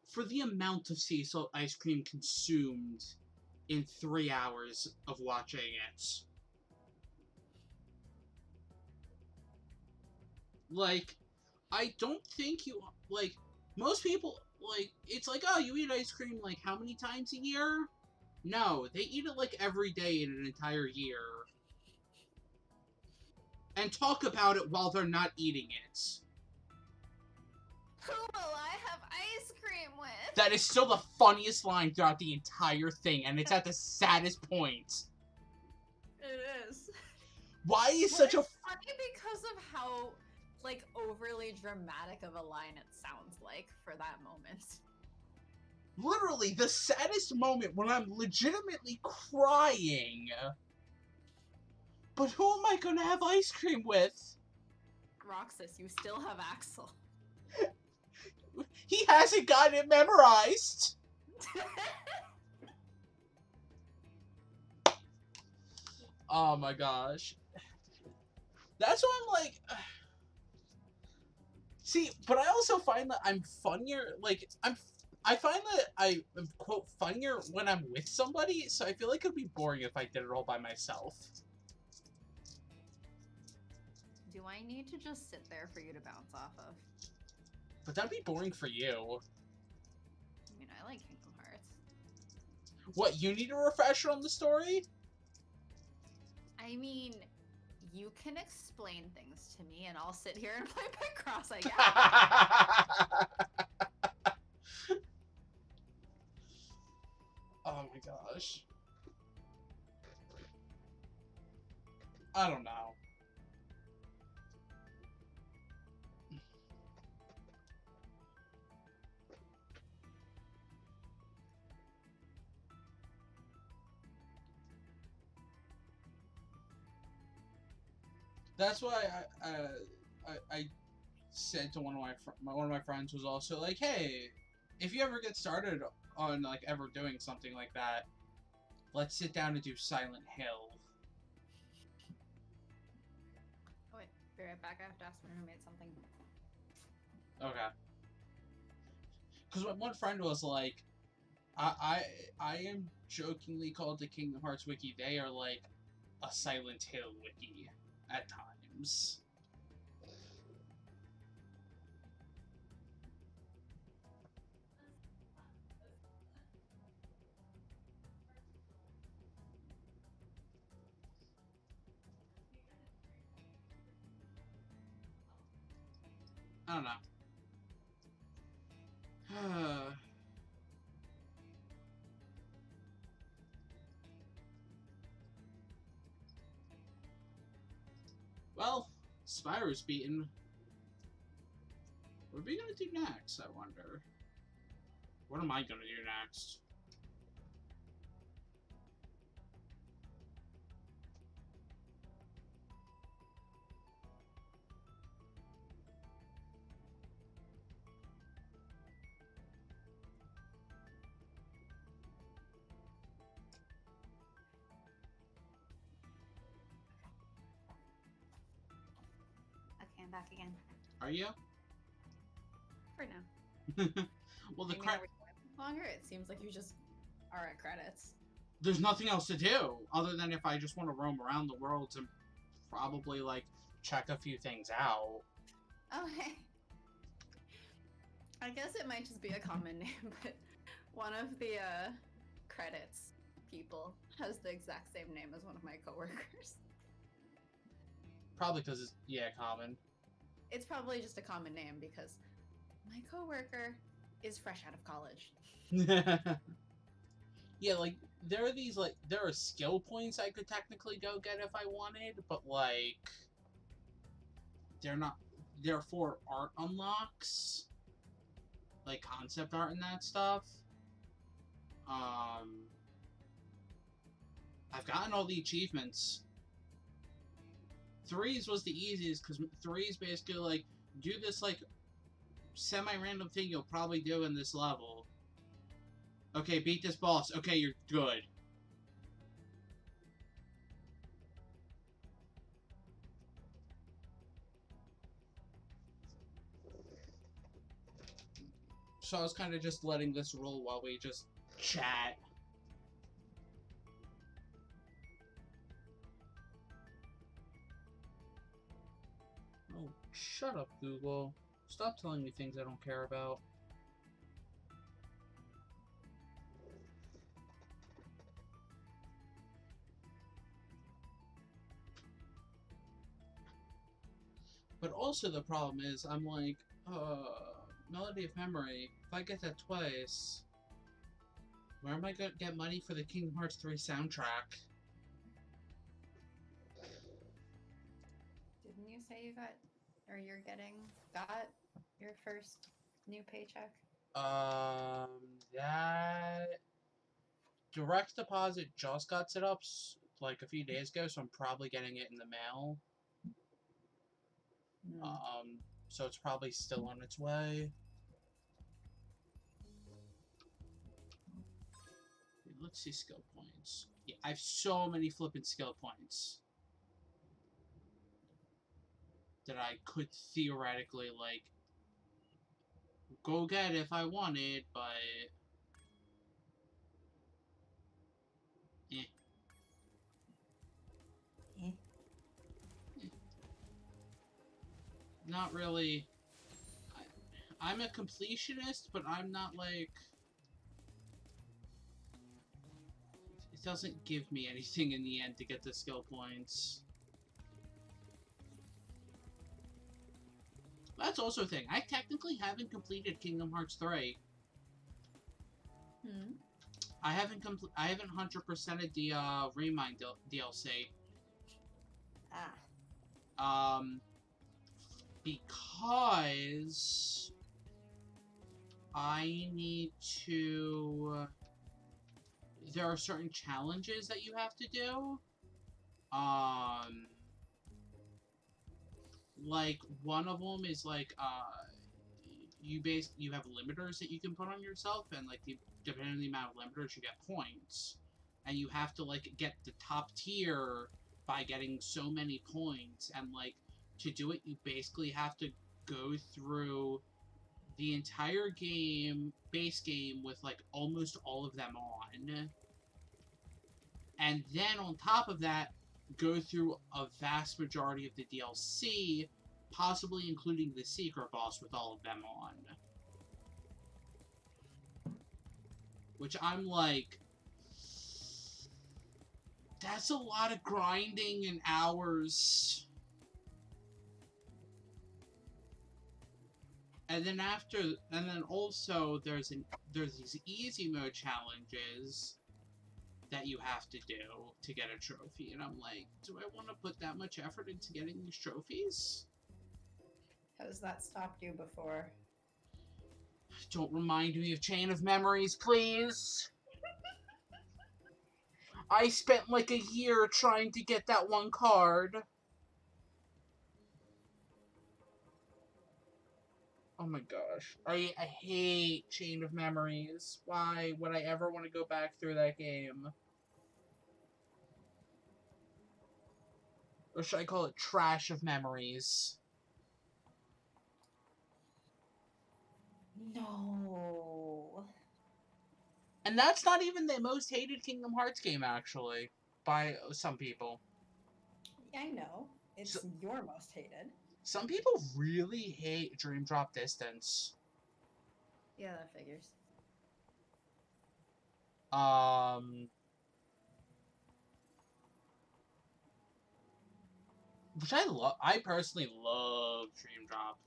For the amount of sea salt ice cream consumed in 3 hours of watching it. Like, I don't think you, like, most people, like, it's like, oh, you eat ice cream, like, how many times a year? No, they eat it, like, every day in an entire year. And talk about it while they're not eating it. Who will I have ice cream with? That is still the funniest line throughout the entire thing, and it's at the saddest point. It is. Why is Well, such a... it's funny because of how, like, overly dramatic of a line it sounds like for that moment. Literally, the saddest moment when I'm legitimately crying. But who am I gonna have ice cream with? Roxas, you still have Axel. He hasn't got it memorized. Oh my gosh. That's why I'm like... See, but I also find that I'm funnier, like, I find that I am, quote, funnier when I'm with somebody, so I feel like it'd be boring if I did it all by myself. Do I need to just sit there for you to bounce off of? But that'd be boring for you. I mean, I like Kingdom Hearts. What, you need a refresher on the story? I mean, you can explain things to me and I'll sit here and play Picross, I guess. Oh my gosh. I don't know. That's why I said to one of my friends was also like, hey, if you ever get started on like ever doing something like that, let's sit down and do Silent Hill. Oh wait, be right back. I have to ask my roommate something. Okay. Because one friend was like, I am jokingly called the Kingdom Hearts wiki. They are like a Silent Hill wiki at times. I don't know. Well, Spyro's beaten. What are we gonna do next, I wonder? What am I gonna do next? Okay, I'm back again. Are you? For now. Well, I mean, are we going longer? It seems like you just are at credits. there's nothing else to do other than if I just want to roam around the world to probably like check a few things out. Oh, hey. I guess it might just be a common name, but one of the credits people has the exact same name as one of my coworkers. Probably because it's common. It's probably just a common name because my coworker is fresh out of college. Yeah, like there are these there are skill points I could technically go get if I wanted, but like they're not. They're for art unlocks, like concept art and that stuff. I've gotten all the achievements. Threes was the easiest because threes basically like do this like semi-random thing you'll probably do in this level. Okay, beat this boss. Okay, you're good. So I was kind of just letting this roll while we just chat. Oh, shut up, Google. Stop telling me things I don't care about. But also the problem is, I'm like, Melody of Memory, if I get that twice, where am I going to get money for the Kingdom Hearts 3 soundtrack? Didn't you say you got your first new paycheck? That direct deposit just got set up like a few days ago, so I'm probably getting it in the mail. So it's probably still on its way. Let's see skill points. Yeah, I have so many flippin' skill points that I could theoretically, like, go get if I wanted, but... Eh. Eh. Not really... I'm a completionist, but I'm not, like... It doesn't give me anything in the end to get the skill points. That's also a thing. I technically haven't completed Kingdom Hearts 3. I haven't 100%ed the Remind DLC. Because I need to. There are certain challenges that you have to do. Like one of them is like you have limiters that you can put on yourself, and like depending on the amount of limiters, you get points, and you have to like get the top tier by getting so many points, and like to do it, you basically have to go through the entire game, base game, with like almost all of them on, and then on top of that, go through a vast majority of the DLC, possibly including the secret boss with all of them on. Which I'm like, that's a lot of grinding and hours. And then also there's these easy mode challenges that you have to do to get a trophy, and I'm like, do I want to put that much effort into getting these trophies? Has that stopped you before? Don't remind me of Chain of Memories, please. I spent like a year trying to get that one card. Oh my gosh. I hate Chain of Memories. Why would I ever want to go back through that game? Or should I call it Trash of Memories? No. And that's not even the most hated Kingdom Hearts game, actually, by some people. I know. It's So- your most hated. Some people really hate Dream Drop Distance. Yeah, that figures. Which I personally love Dream Drop.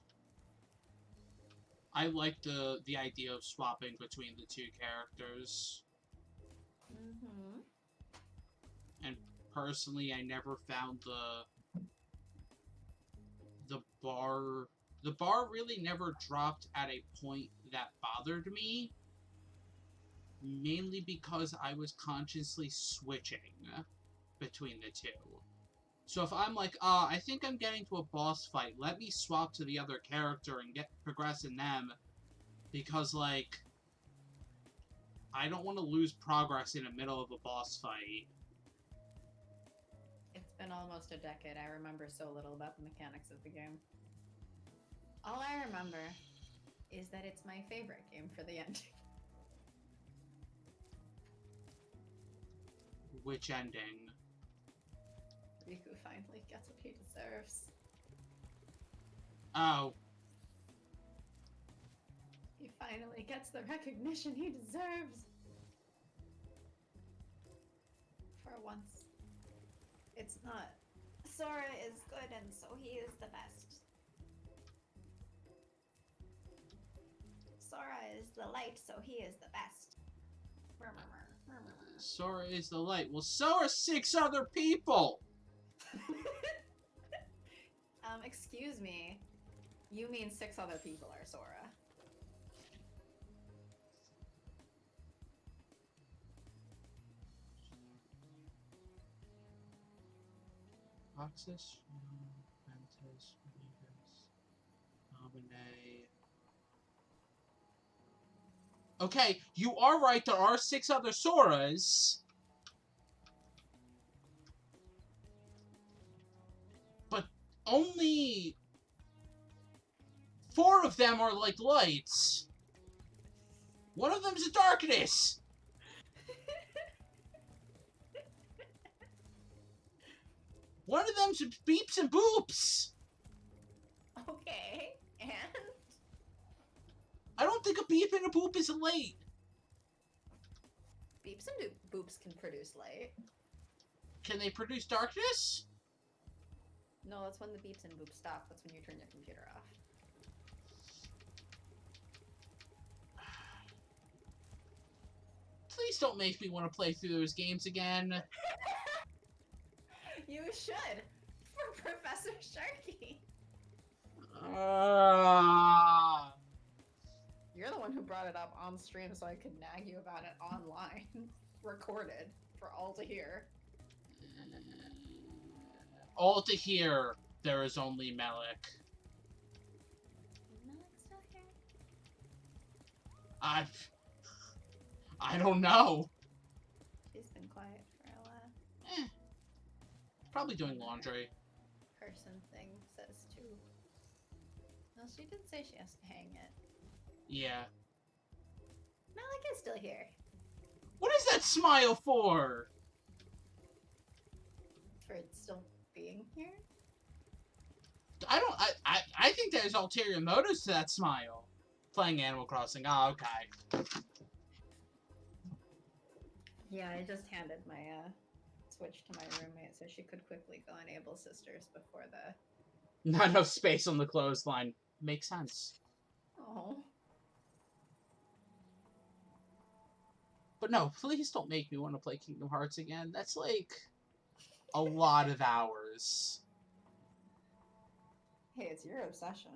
I like the idea of swapping between the two characters. Mm-hmm. And personally, I never found the bar really never dropped at a point that bothered me, mainly because I was consciously switching between the two. So if I'm like, I think I'm getting to a boss fight, let me swap to the other character and progress in them, because, like, I don't want to lose progress in the middle of a boss fight. It's been almost a decade. I remember so little about the mechanics of the game. All I remember is that it's my favorite game for the ending. Which ending? Riku finally gets what he deserves. Oh, He finally gets the recognition he deserves. For once. It's not. Sora is good and so he is the best. Sora is the light, so he is the best. Sora is the light. Well, so are 6 other people! Excuse me. You mean 6 other people are Sora. Roxas, Ventus, Vegas, Naminé. Okay, you are right, there are 6 other Soras. But only 4 of them are like lights. One of them's a darkness. One of them's beeps and boops. Okay, and? I don't think a beep and a boop is a light. Beeps and boops can produce light. Can they produce darkness? No, that's when the beeps and boops stop. That's when you turn your computer off. Please don't make me want to play through those games again. You should! For Professor Sharky! You're the one who brought it up on stream so I could nag you about it online. Recorded. For all to hear. All to hear, there is only Melik. Melik's still here? I don't know. She's been quiet for a while. Probably doing laundry. Person thing says too. Well, she did say she has to hang it. Yeah. Melik is still here. What is that smile for? For it still being here? I think there's ulterior motives to that smile. Playing Animal Crossing. Oh, okay. Yeah, I just handed my Switch to my roommate so she could quickly go enable sisters before the... Not enough space on the clothesline. Makes sense. Oh. But no, please don't make me want to play Kingdom Hearts again. That's like a lot of hours. Hey, it's your obsession.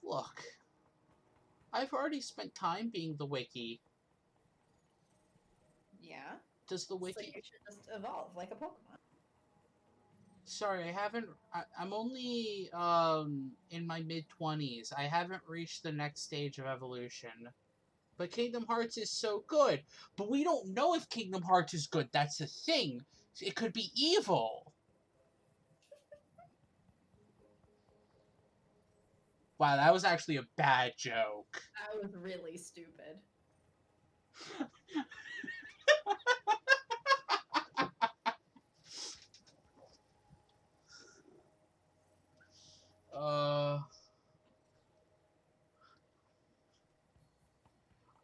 Look, I've already spent time being the wiki. Yeah. Does the So wiki... you should just evolve like a Pokemon. Sorry, I haven't... I'm only, in my mid-20s. I haven't reached the next stage of evolution. But Kingdom Hearts is so good. But we don't know if Kingdom Hearts is good. That's the thing. It could be evil. Wow, that was actually a bad joke. That was really stupid.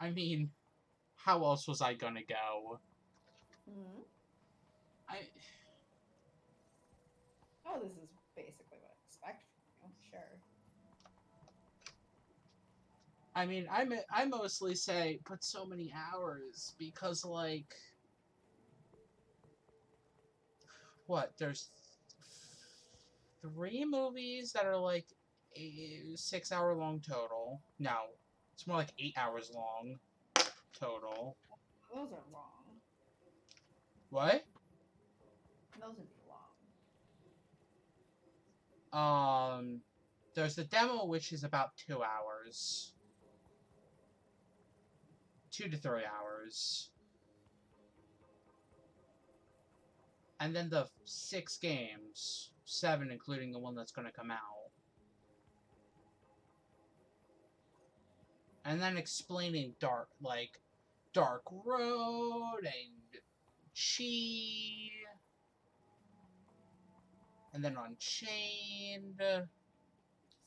I mean, how else was I gonna go? Hmm. I Oh, this is basically what I expect from you. Sure. I mean, I mostly say put so many hours because, like, what? There's 3 movies that are like 6-hour long total. No, it's more like 8 hours long total. Those are long. What? Those would be long. There's the demo, which is about 2 hours. 2 to 3 hours. And then the 6 games. 7, including the one that's going to come out. And then explaining Dark Road and Chi. And then Unchained.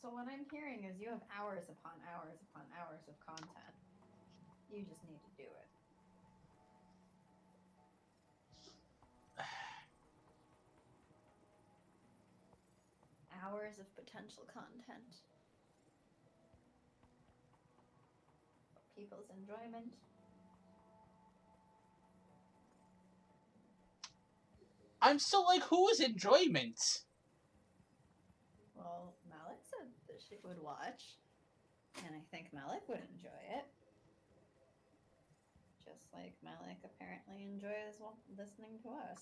So what I'm hearing is you have hours upon hours upon hours of content. You just need to do it. Hours of potential content. For people's enjoyment. I'm still like, who is enjoyment? Well, Malik said that she would watch, and I think Malik would enjoy it. Just like Malik apparently enjoys listening to us.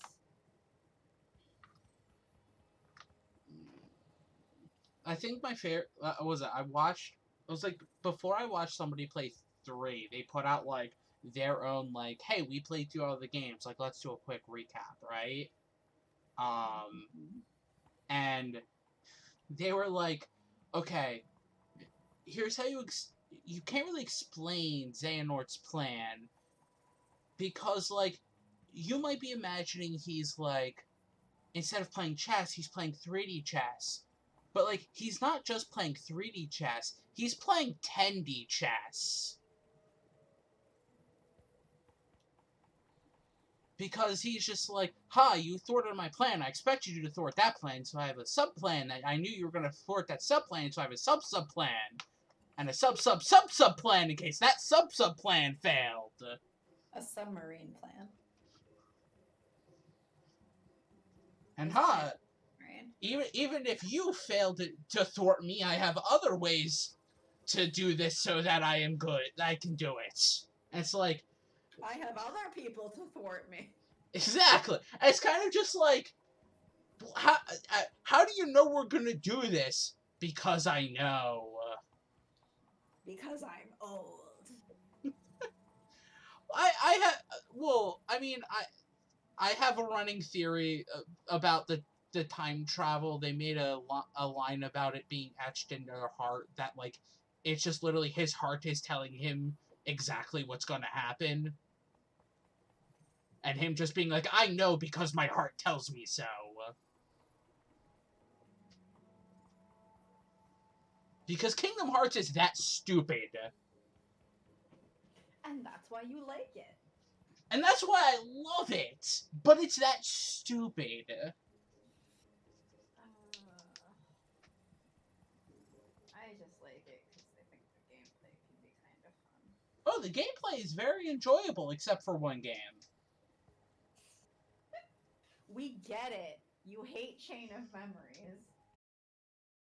I think my favorite was it. I watched. It was like before I watched somebody play 3. They put out like their own like, hey, we played through all the games. Like, let's do a quick recap, right? And they were like, okay, here's how you can't really explain Xehanort's plan because like you might be imagining he's like instead of playing chess, he's playing 3D chess. But, like, he's not just playing 3D chess, he's playing 10D chess. Because he's just like, ha, you thwarted my plan, I expected you to thwart that plan, so I have a sub-plan. I knew you were going to thwart that sub-plan, so I have a sub-sub-plan. And a sub-sub-sub-sub-plan in case that sub-sub-plan failed. A submarine plan. And ha, even if you failed to thwart me, I have other ways to do this so that I am good. I can do it. And it's like, I have other people to thwart me. Exactly. It's kind of just like, how do you know we're gonna do this? Because I know. Because I'm old. I have a running theory about the time travel. They made a line about it being etched into their heart that, like, it's just literally his heart is telling him exactly what's gonna happen. And him just being like, I know because my heart tells me so. Because Kingdom Hearts is that stupid. And that's why you like it. And that's why I love it. But it's that stupid. I just like it because I think the gameplay can be kind of fun. Oh, the gameplay is very enjoyable, except for one game. We get it. You hate Chain of Memories.